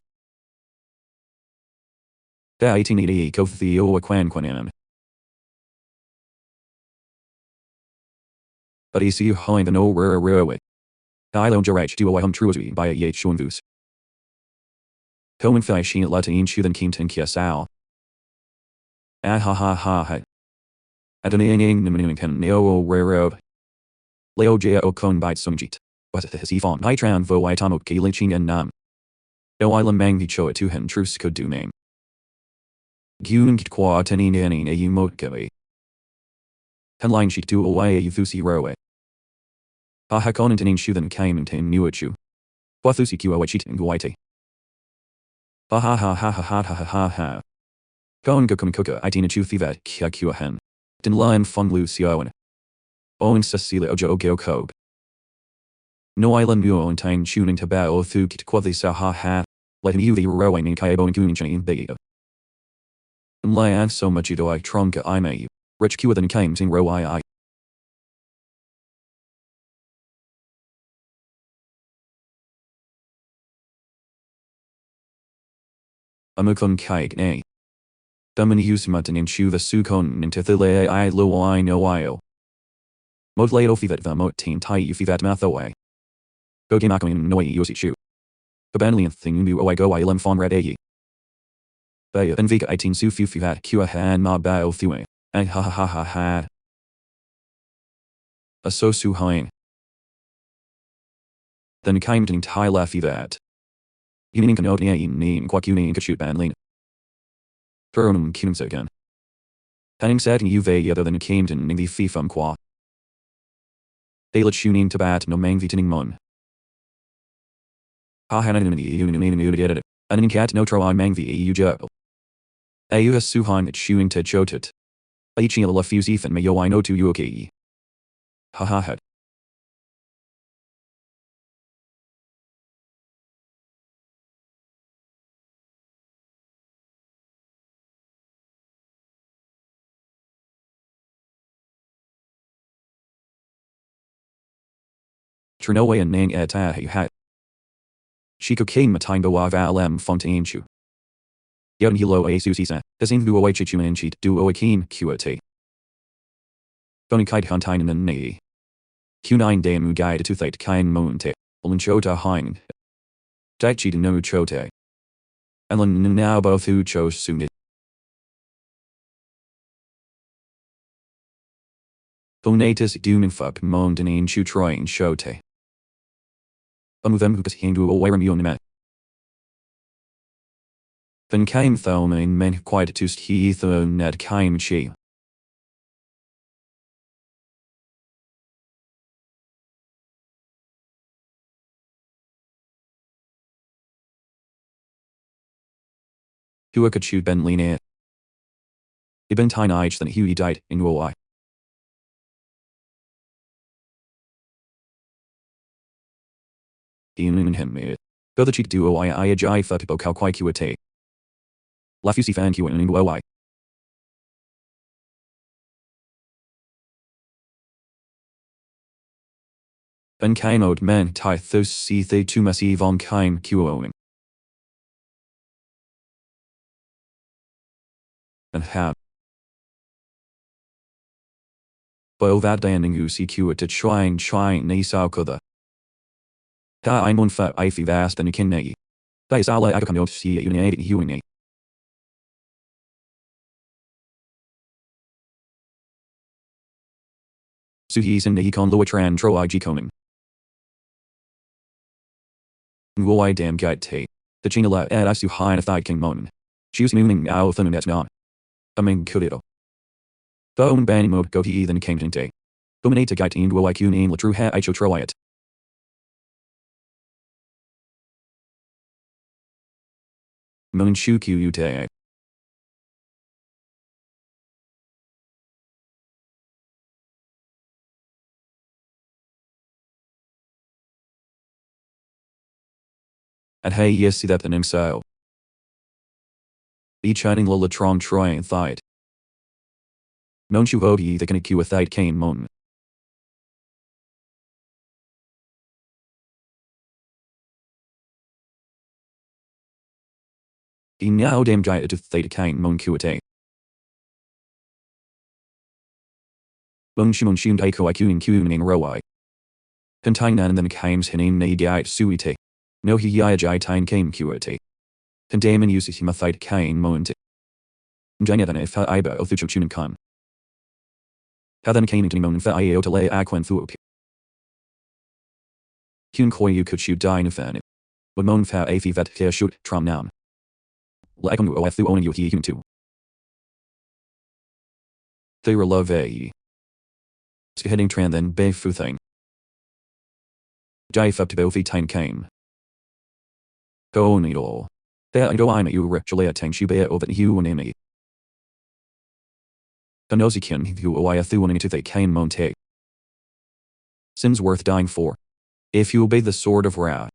Da 1888 Kof the O Quanan. But he see you hind the no rare railway. Dilo Jarach do I hum truzy by a yate shunvus. Cohen Fai Sheen Latin Shu than Kimton Kiasao. Ah ha ha ha ha. Adonaying Nimikan Neo Rare. Leo Jao Kon Bite Sungjit. But the Sifon Nitran Vo Itamo Kiliching and Nam. No Ilam Mang the Choa to him truce could do name. Gun Kwa Tenin Anin a Umotkawe. Henline sheet do away a Thusi Rowe. Ha Hakonin Tenin Shu than Kaim and Tin Nuachu. Wathusi Kua Cheat and Guite. Ha ha ha ha ha ha ha ha ha. Gon Gokum Kuka Itina Chu Thivat Kia Kua Hen. Din Lion Fun Lucio. Owen Cecilia Ojo Geo Kobe. No island muo and time tuning to bao thu kit quathi sa ha ha. Let him the rowing in Kayabon Kunichin in Bay. Lian so much do I tronka I may. Rich Q than came in row I. Amukun kaig nay. Duman usmatan in chu the sukon into the lay I lo I know io. Mod lay ofivat the motin tai ufivat mathaway. Go gimakum no yosi chu. Kabanlian thing mu I go I lem fon red ayi. Bay and vika 18 su fu hat kua han ma bao thue. And ha ha ha ha ha. A so su hein. Then came to tai laffy that. Unin can open a name quacunin kachut banlin. Turnum kunums again. Tanning satin uve other than came to ning the fifum qua. Dalet shunin tabat no mang vitaning mon. Ha hanan unin an cat no tro I mang vi ujo. Ayuha suhan at shuing te chotet. Aichi la fuse ethan may yo I know to uoki. Ha ha ha. Trinoe and nang et ahi hat. Chico kane matingo av alem fontaine chu. Yon hilo a susisa, desin du oe chichu and cheat du oe keen qate. Boni kite huntine and nay. Q9 day mu guide to thate kine monte, ulin chota hein. Dak cheat no chote. Elin now both who chose soon. Bonatus duminfuck mon denin chu troin chote. Them who hindu oeram yonime. Then came thomain men quite to he the ned came chi. Huakachu ben line. Ibn tine ich than Huey died in Woi. In him me. Go the cheek duo I ajai thutibo cow quai QA. Lafusi fan Q in Woi. Ben kaimod men tai thos si the tu masi von kaim QOing. And have. Bo vad daningu si QA to shrine na sao koda. Da I mon fa ifi vast and kin negi. Da is ala akakanot si united huing. Suhi sin na kon loatran tro I koning. Woi dam guide te. The chinala ed asu high na thigh king monin. Choose mooning ao thunin et non. Aming kudito. The own banning mode go he then came to day. Dominate to guide in woi kun in la true ha icho troyet. Moon shu q ute. At hey yes see that the sao. Be chining la trong troy and thight. Non chu odi the can a thite cane mon. E now dam jaya to thite cane mon kuate. Bung shimon shim daiko I kuning kuning rowai. Containan and then kaims hiname na diet suite. No he yaya jai tine kame kuate. Condaman uses himathite kain moente. Janya if ha iba o thuchu chunin kan. Ha then kain mon fa iao to lay aquan thuop. Kun koi you could shoot dine fan. But mon fa a fi vet care shoot tram noun. Lakam o thu onin you he hun tu. They were love a. Heading tran then bay fu thing. Jai fup to bo fi tine kain. Go on it all. There go I you ritually tang she bear over you and any. Kanosikin you o I thuan into they kain monte. Sims worth dying for. If you obey the sword of Ra.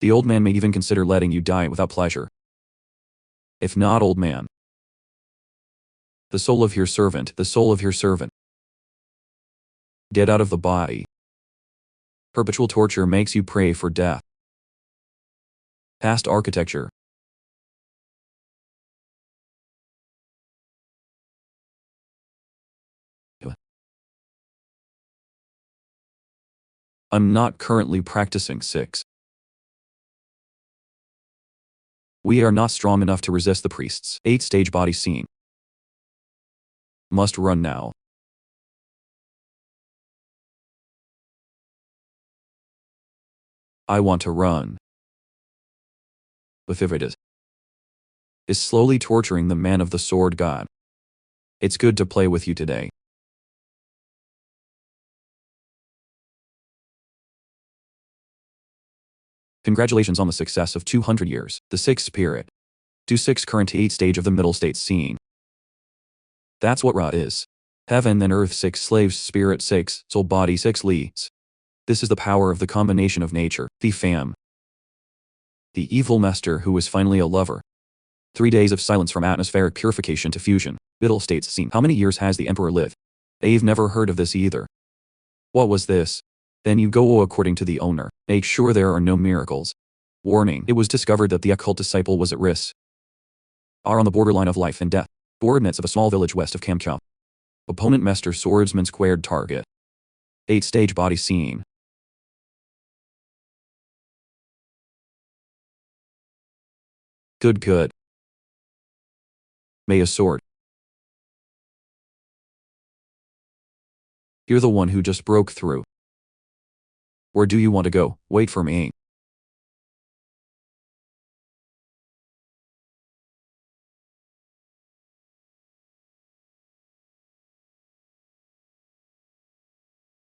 The old man may even consider letting you die without pleasure. If not old man. The soul of your servant, the soul of your servant. Dead out of the body. Perpetual torture makes you pray for death. Past architecture. I'm not currently practicing 6. We are not strong enough to resist the priest's 8-stage body scene. Must run now. I want to run. Bephivitas is slowly torturing the man of the sword god. It's good to play with you today. Congratulations on the success of 200 years, the 6th spirit. Do 6 current 8 stage of the middle state scene. That's what Ra is. Heaven and earth 6 slaves, spirit 6, soul body 6 leads. This is the power of the combination of nature, the fam. The evil master who is finally a lover. 3 days of silence from atmospheric purification to fusion, middle states scene. How many years has the emperor lived? They've never heard of this either. What was this? Then you go according to the owner. Make sure there are no miracles. Warning, it was discovered that the occult disciple was at risk. Are on the borderline of life and death. Coordinates of a small village west of Kamcha. Opponent master swordsman squared target. 8-stage body scene. Good. May a sword. You're the one who just broke through. Where do you want to go? Wait for me.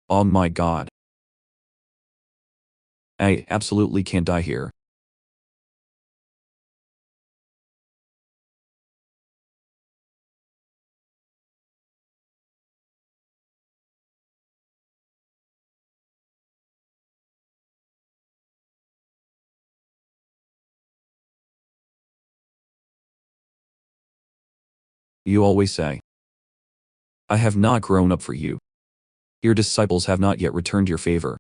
Oh my god. I absolutely can't die here. You always say. I have not grown up for you. Your disciples have not yet returned your favor.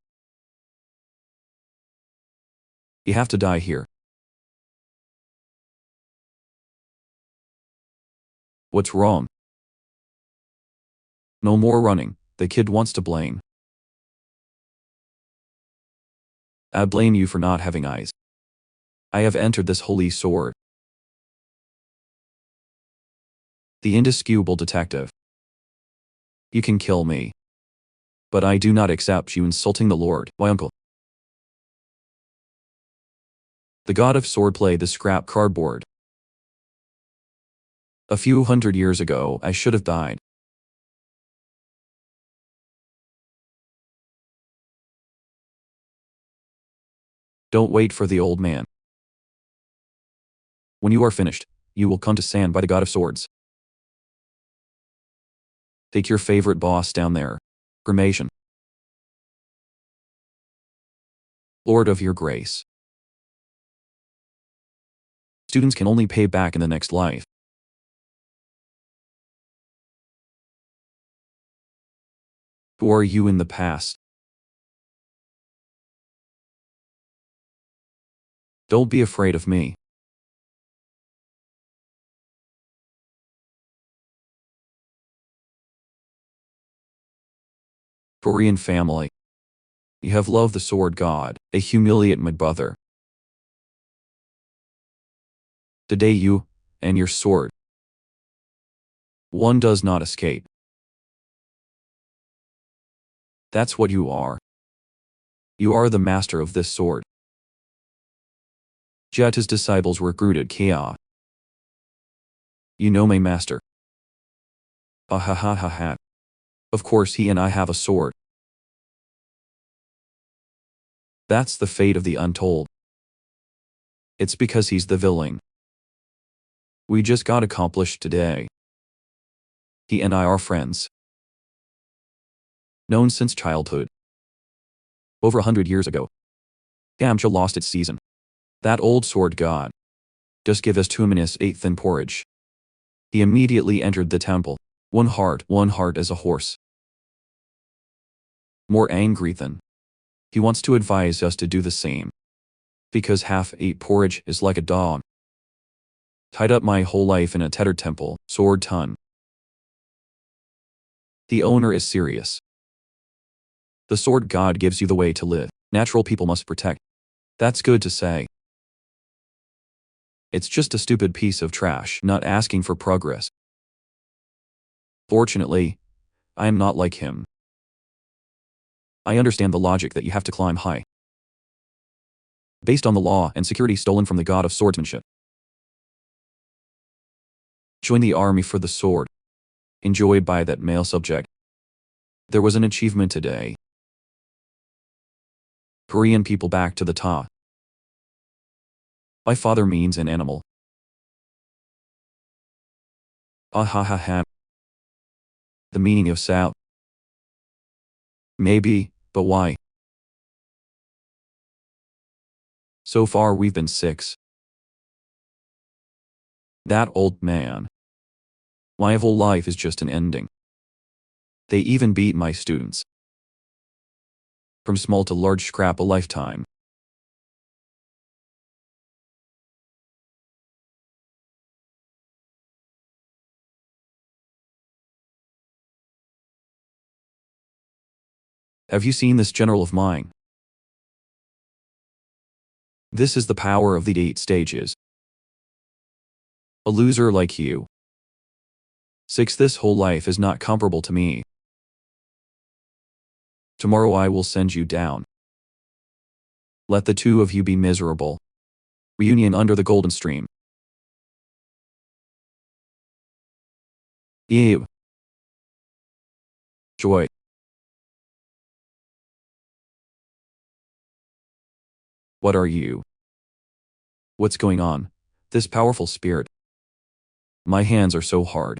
You have to die here. What's wrong? No more running, the kid wants to blame. I blame you for not having eyes. I have entered this holy sword. The indisputable detective. You can kill me. But I do not accept you insulting the Lord, my uncle. The god of swordplay, the scrap cardboard. A few hundred years ago, I should have died. Don't wait for the old man. When you are finished, you will come to sand by the god of swords. Take your favorite boss down there. Cremation. Lord of your grace. Students can only pay back in the next life. Who are you in the past? Don't be afraid of me. Korean family. You have loved the sword god, a humiliate my brother. Today you, and your sword. One does not escape. That's what you are. You are the master of this sword. Yet his disciples were rooted chaos. You know my master. Ah ha ha ha ha. Of course he and I have a sword. That's the fate of the untold. It's because he's the villain. We just got accomplished today. He and I are friends. Known since childhood. Over 100 years ago. Gamcha lost its season. That old sword god. Just give us 2 minutes 8th and porridge. He immediately entered the temple. One heart as a horse. More angry than. He wants to advise us to do the same. Because half ate porridge is like a dog. Tied up my whole life in a tethered temple, sword ton. The owner is serious. The sword god gives you the way to live. Natural people must protect. That's good to say. It's just a stupid piece of trash, not asking for progress. Fortunately, I am not like him. I understand the logic that you have to climb high. Based on the law and security stolen from the god of swordsmanship. Join the army for the sword. Enjoyed by that male subject. There was an achievement today. Korean people back to the top. My father means an animal. Ah ha ha ha. The meaning of Sao. Maybe, but why? So far we've been 6. That old man. My whole life is just an ending. They even beat my students. From small to large scrap a lifetime. Have you seen this general of mine? This is the power of the 8 stages. A loser like you. 6 this whole life is not comparable to me. Tomorrow I will send you down. Let the 2 of you be miserable. Reunion under the golden stream. Ew. Joy. What are you? What's going on? This powerful spirit. My hands are so hard.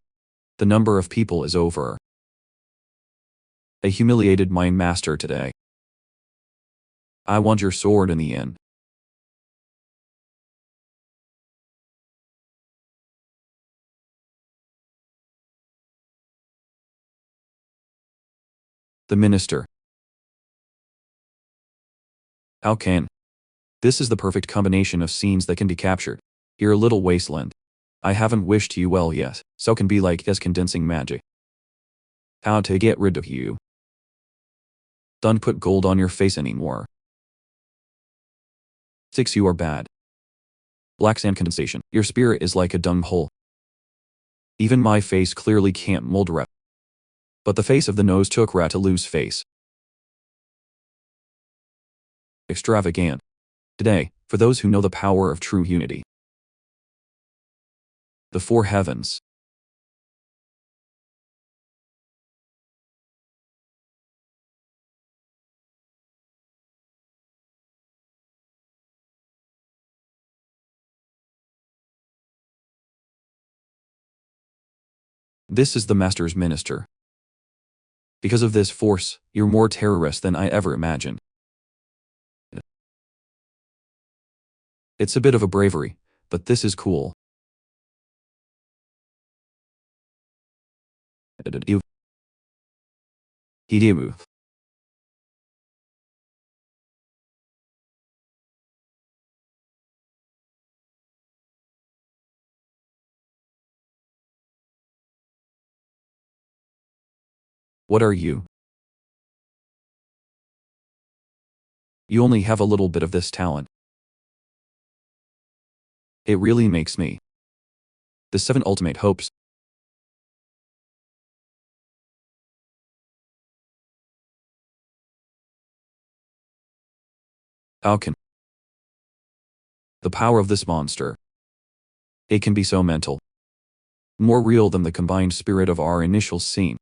The number of people is over. I humiliated my master today. I want your sword in the end. The minister. How can? This is the perfect combination of scenes that can be captured. Here a little wasteland. I haven't wished you well yet, so can be like as condensing magic. How to get rid of you. Don't put gold on your face anymore. 6 you are bad. Black sand condensation. Your spirit is like a dung hole. Even my face clearly can't mold rep. But the face of the nose took rat to lose face. Extravagant. Today, for those who know the power of true unity. The 4 heavens. This is the master's minister. Because of this force, you're more terrorist than I ever imagined. It's a bit of a bravery, But this is cool. Hidimu. What are you? You only have a little bit of this talent. It really makes me. The 7 ultimate hopes. How can the power of this monster? It can be so mental. More real than the combined spirit of our initial scene.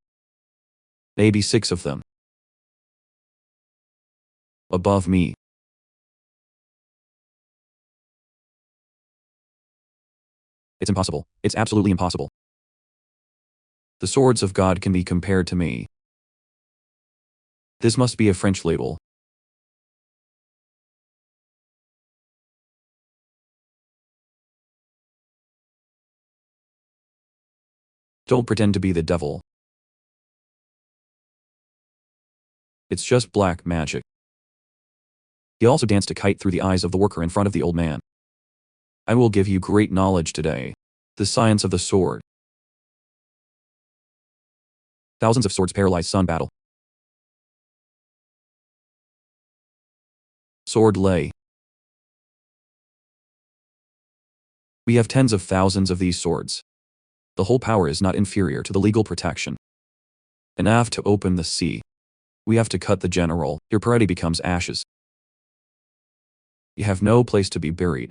Maybe 6 of them. Above me. It's impossible. It's absolutely impossible. The swords of God can be compared to me. This must be a French label. Don't pretend to be the devil. It's just black magic. He also danced a kite through the eyes of the worker in front of the old man. I will give you great knowledge today. The science of the sword. Thousands of swords paralyze sun battle. Sword lay. We have tens of thousands of these swords. The whole power is not inferior to the legal protection. Enough to open the sea. We have to cut the general. Your party becomes ashes. You have no place to be buried.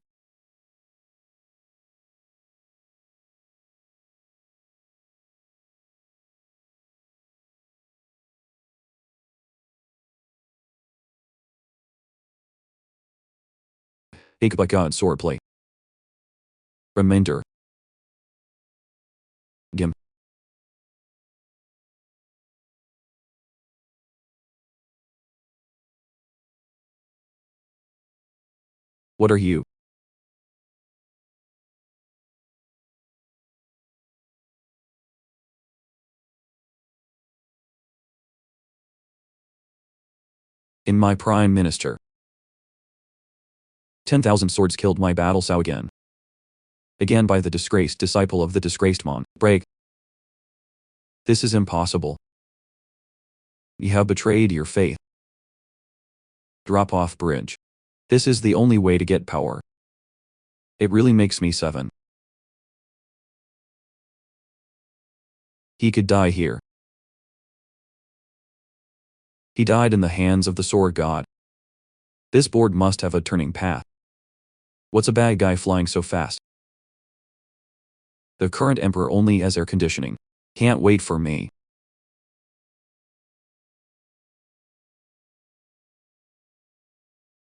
Take by God swordplay. Remainder. Gim. What are you? In my prime minister. 10,000 swords killed my battle sow again. Again by the disgraced disciple of the disgraced Mon. Break. This is impossible. You have betrayed your faith. Drop off bridge. This is the only way to get power. It really makes me 7. He could die here. He died in the hands of the sword god. This board must have a turning path. What's a bad guy flying so fast? The current emperor only has air conditioning. Can't wait for me.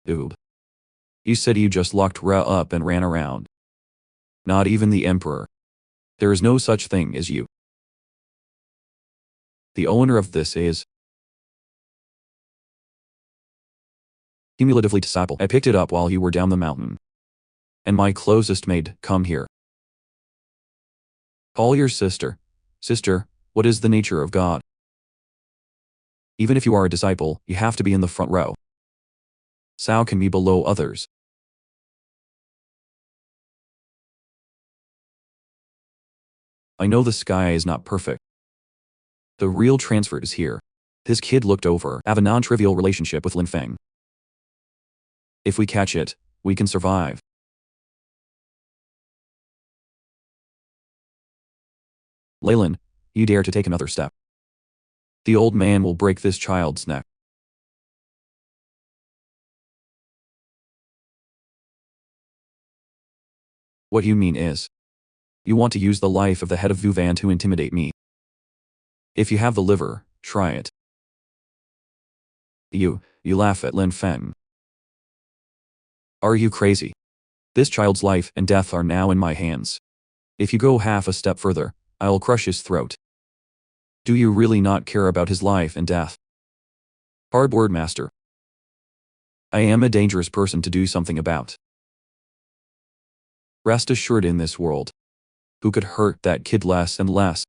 Oob. You said you just locked Ra up and ran around. Not even the emperor. There is no such thing as you. The owner of this is cumulatively disciple. I picked it up while you were down the mountain. And my closest maid, come here. Call your sister. Sister, what is the nature of God? Even if you are a disciple, you have to be in the front row. Sao can be below others. I know the sky is not perfect. The real transfer is here. This kid looked over, have a non-trivial relationship with Lin Feng. If we catch it, we can survive. Leyland, you dare to take another step. The old man will break this child's neck. What you mean is, you want to use the life of the head of Vuvan to intimidate me. If you have the liver, try it. You laugh at Lin Feng. Are you crazy? This child's life and death are now in my hands. If you go half a step further, I'll crush his throat. Do you really not care about his life and death? Cardboard master. I am a dangerous person to do something about. Rest assured in this world. Who could hurt that kid less and less?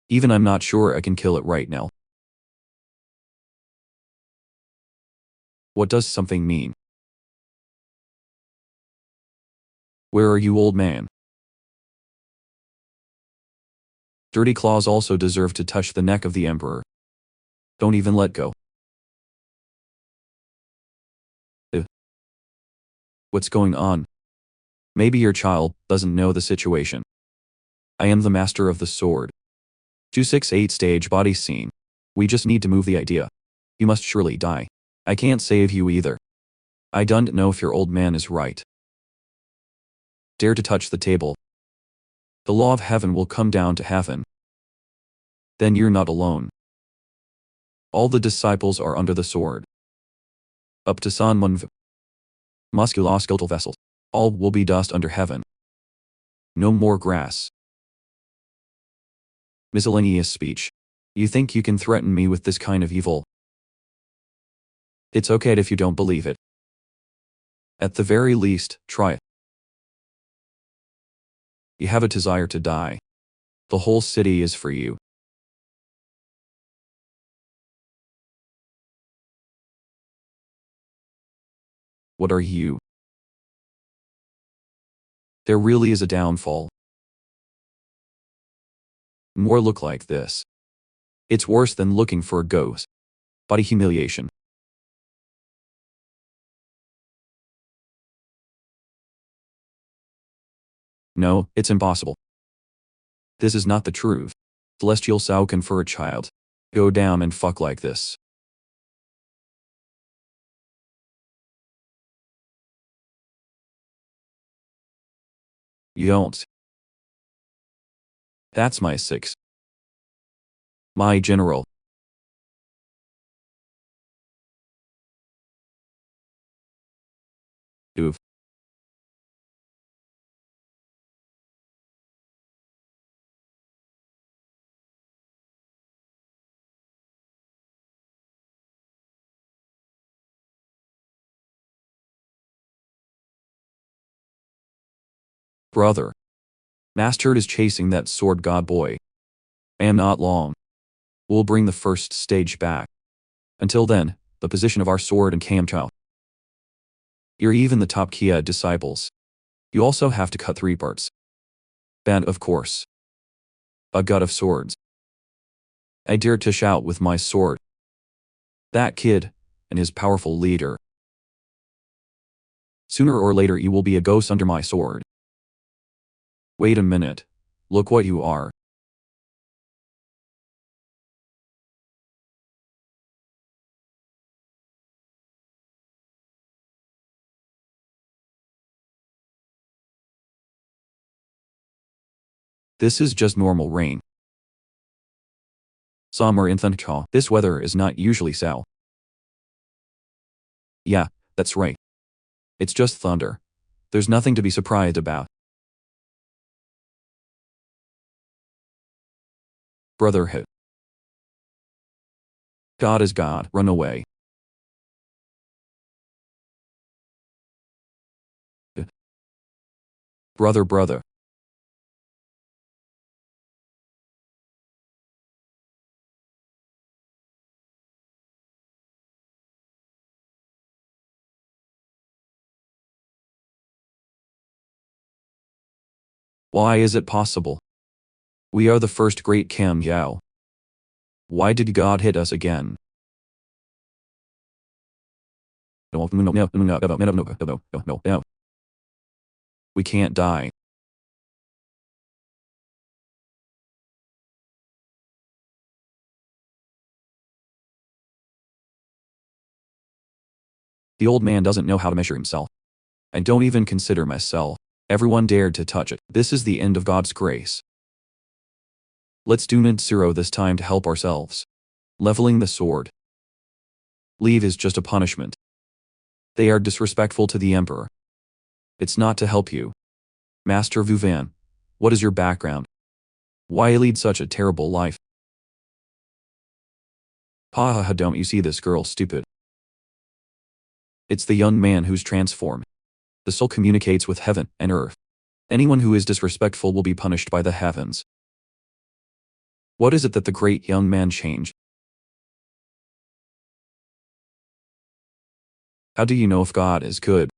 Even I'm not sure I can kill it right now. What does something mean? Where are you, old man? Dirty claws also deserve to touch the neck of the emperor. Don't even let go. What's going on? Maybe your child doesn't know the situation. I am the master of the sword. 268 stage body scene. We just need to move the idea. You must surely die. I can't save you either. I don't know if your old man is right. Dare to touch the table. The law of heaven will come down to heaven. Then you're not alone. All the disciples are under the sword. Up to San Munv. Musculoskeletal vessels. All will be dust under heaven. No more grass. Miscellaneous speech. You think you can threaten me with this kind of evil? It's okay if you don't believe it. At the very least, try it. You have a desire to die. The whole city is for you. What are you? There really is a downfall. More look like this. It's worse than looking for a ghost. Body humiliation. No, it's impossible. This is not the truth. Celestial Sao can for a child. Go down and fuck like this. You don't. That's my 6. My general. Oof. Brother. Master is chasing that sword god boy. I am not long. We'll bring the first stage back. Until then, the position of our sword and Kamchao. You're even the top Kia disciples. You also have to cut 3 parts. Band of course. A god of swords. I dare to shout with my sword. That kid, and his powerful leader. Sooner or later you will be a ghost under my sword. Wait a minute. Look what you are. This is just normal rain. Summer in Thunchaw. This weather is not usually so. Yeah, that's right. It's just thunder. There's nothing to be surprised about. Brotherhood. God is God. Run away. Brother. Why is it possible? We are the first great Kam Yao. Why did God hit us again? We can't die. The old man doesn't know how to measure himself. I don't even consider myself. Everyone dared to touch it. This is the end of God's grace. Let's do Ninsuro this time to help ourselves. Leveling the sword. Leave is just a punishment. They are disrespectful to the emperor. It's not to help you. Master Vuvan, what is your background? Why lead such a terrible life? Ha, don't you see this girl stupid? It's the young man who's transformed. The soul communicates with heaven and earth. Anyone who is disrespectful will be punished by the heavens. What is it that the great young man changed? How do you know if God is good?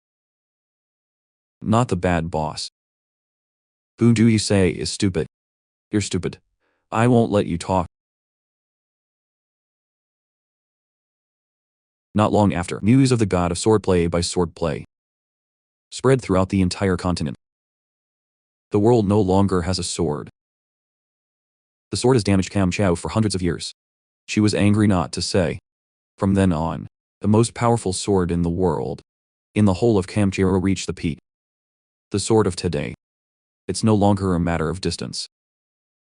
Not the bad boss. Who do you say is stupid? You're stupid. I won't let you talk. Not long after, news of the god of swordplay by swordplay spread throughout the entire continent. The world no longer has a sword. The sword has damaged Kam Chao for hundreds of years. She was angry not to say. From then on, the most powerful sword in the world, in the whole of Kam Chao, reached the peak. The sword of today. It's no longer a matter of distance.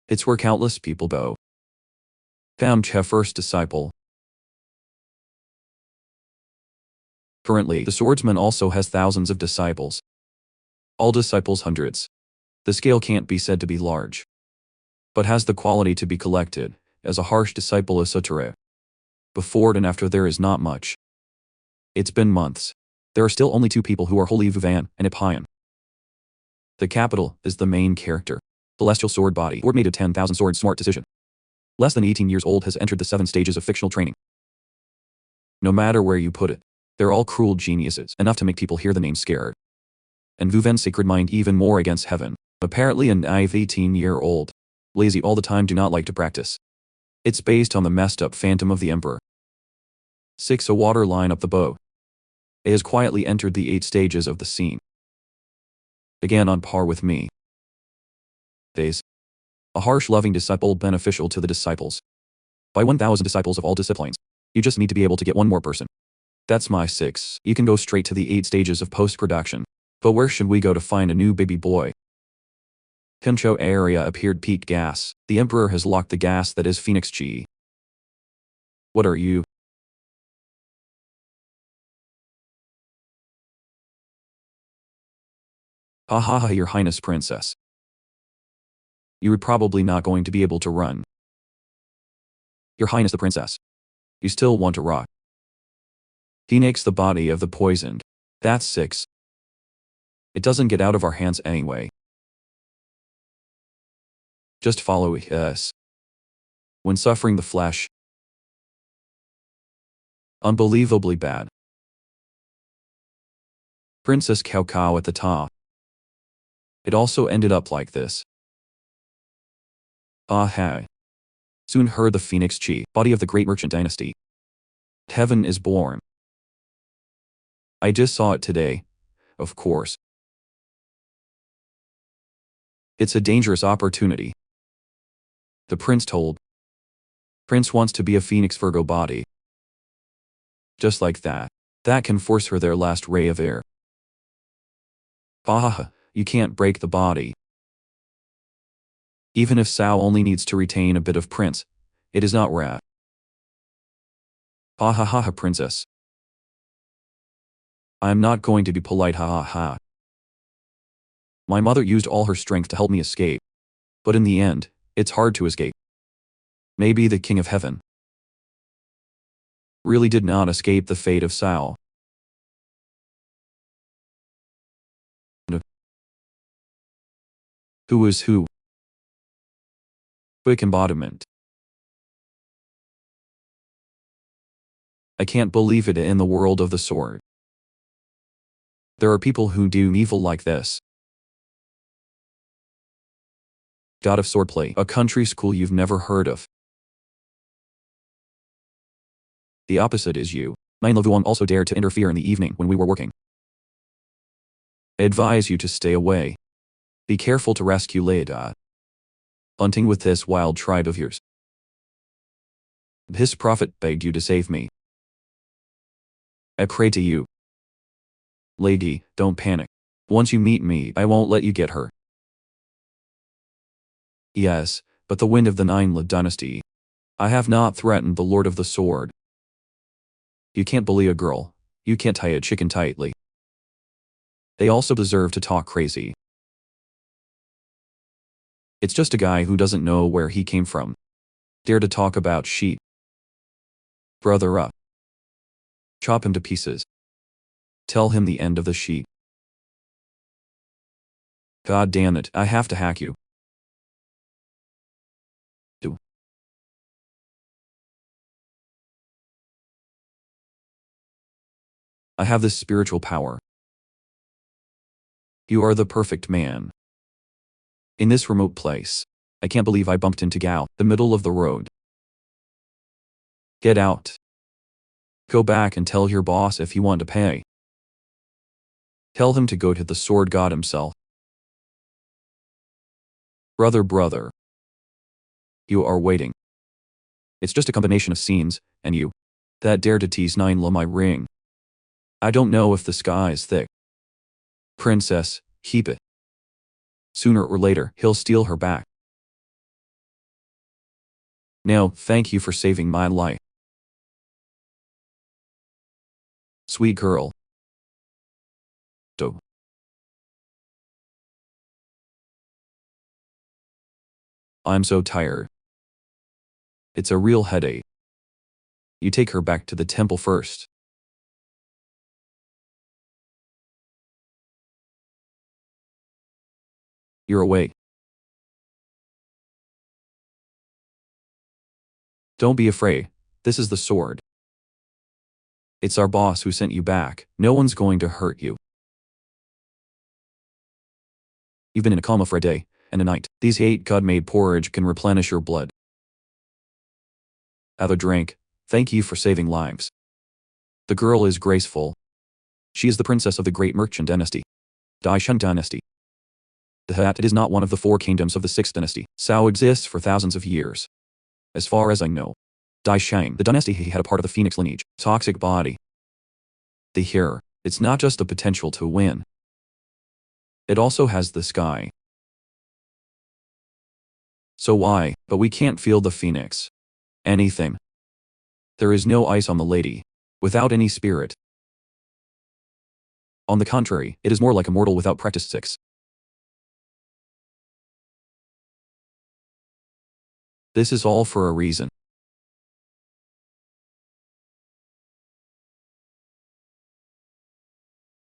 It's where countless people bow. Kam Chao, first disciple. Currently, the swordsman also has thousands of disciples. All disciples hundreds. The scale can't be said to be large, but has the quality to be collected, as a harsh disciple is Sutere. Before and after there is not much. It's been months. There are still only two people who are holy, Vuvan and Ipayan. The capital is the main character. Celestial sword body, Lord made a 10,000 sword smart decision. Less than 18 years old, has entered the 7 stages of fictional training. No matter where you put it, they're all cruel geniuses, enough to make people hear the name scared. And Vuvan's sacred mind even more against heaven. Apparently a naive 18-year-old. Lazy all the time, do not like to practice. It's based on the messed up phantom of the emperor. 6. A water line up the bow. A has quietly entered the 8 stages of the scene. Again on par with me. Days. A harsh loving disciple beneficial to the disciples. By 1,000 disciples of all disciplines. You just need to be able to get one more person. That's my 6. You can go straight to the 8 stages of post-production. But where should we go to find a new baby boy? Pincho area appeared peak gas. The emperor has locked the gas that is Phoenix Chi. What are you? Ha ha ha, your highness princess. You're probably not going to be able to run. Your highness the princess. You still want to rock. Phoenix the body of the poisoned. That's 6. It doesn't get out of our hands anyway. Just follow us. When suffering the flesh. Unbelievably bad. Princess Cao Cao at the top. It also ended up like this. Ah hey. Soon heard the Phoenix Chi, body of the great merchant dynasty. Heaven is born. I just saw it today, of course. It's a dangerous opportunity. The prince told. Prince wants to be a Phoenix Virgo body. Just like that. That can force her their last ray of air. Bah, you can't break the body. Even if Sao only needs to retain a bit of prince, it is not rat. Ha ha ha ha, princess. I'm not going to be polite, ha ha ha. My mother used all her strength to help me escape. But in the end, it's hard to escape. Maybe the King of Heaven really did not escape the fate of Sao. Who is who? Quick embodiment. I can't believe it in the world of the sword. There are people who do evil like this. God of swordplay, a country school you've never heard of. The opposite is you. Nainlavuam also dared to interfere in the evening when we were working. I advise you to stay away. Be careful to rescue Leida. Hunting with this wild tribe of yours. His prophet begged you to save me. I pray to you. Lady, don't panic. Once you meet me, I won't let you get her. Yes, but the wind of the Nainla dynasty. I have not threatened the Lord of the Sword. You can't bully a girl. You can't tie a chicken tightly. They also deserve to talk crazy. It's just a guy who doesn't know where he came from. Dare to talk about sheep. Brother up. Chop him to pieces. Tell him the end of the sheep. God damn it, I have to hack you. I have this spiritual power. You are the perfect man. In this remote place. I can't believe I bumped into Gao, the middle of the road. Get out. Go back and tell your boss if you want to pay. Tell him to go to the sword god himself. Brother. You are waiting. It's just a combination of scenes, and you. That dare to tease Nine-la my ring. I don't know if the sky is thick. Princess, keep it. Sooner or later, he'll steal her back. Now, thank you for saving my life. Sweet girl. Do. I'm so tired. It's a real headache. You take her back to the temple first. You're awake. Don't be afraid. This is the sword. It's our boss who sent you back. No one's going to hurt you. You've been in a coma for a day and a night. These 8 God-made porridge can replenish your blood. Have a drink. Thank you for saving lives. The girl is graceful. She is the princess of the great merchant dynasty. Daishan dynasty. It is not one of the 4 kingdoms of the 6th dynasty. Cao exists for thousands of years. As far as I know. Daishang, the dynasty he had a part of the phoenix lineage. Toxic body. The hair. It's not just the potential to win. It also has the sky. So why? But we can't feel the phoenix. Anything. There is no ice on the lady. Without any spirit. On the contrary, it is more like a mortal without practice 6. This is all for a reason.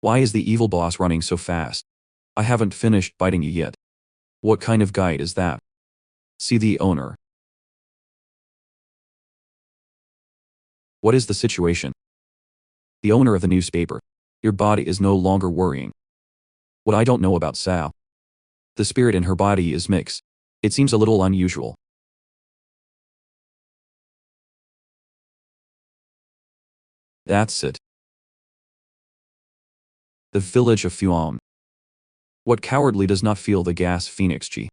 Why is the evil boss running so fast? I haven't finished biting you yet. What kind of guide is that? See the owner. What is the situation? The owner of the newspaper. Your body is no longer worrying. What I don't know about Sao. The spirit in her body is mixed. It seems a little unusual. That's it. The village of Fuan. What cowardly does not feel the gas phoenix G?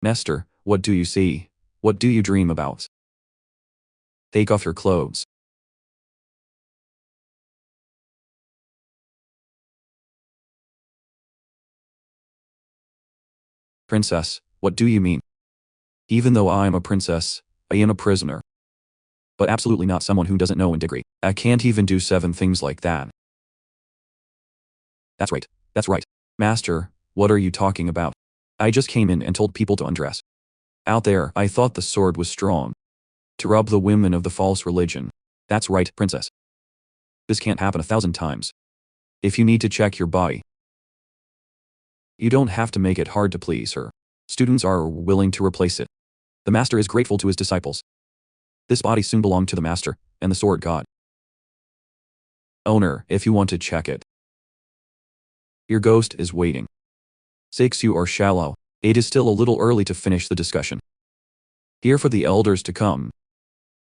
Master, what do you see? What do you dream about? Take off your clothes. Princess, what do you mean? Even though I am a princess, I am a prisoner. But absolutely not someone who doesn't know in degree. I can't even do 7 things like that. That's right. That's right. Master, what are you talking about? I just came in and told people to undress. Out there, I thought the sword was strong. To rob the women of the false religion. That's right, princess. This can't happen 1,000 times. If you need to check your body, you don't have to make it hard to please her. Students are willing to replace it. The master is grateful to his disciples. This body soon belonged to the master and the sword god. Owner, if you want to check it. Your ghost is waiting. 6. You are shallow. It is still a little early to finish the discussion. Here for the elders to come.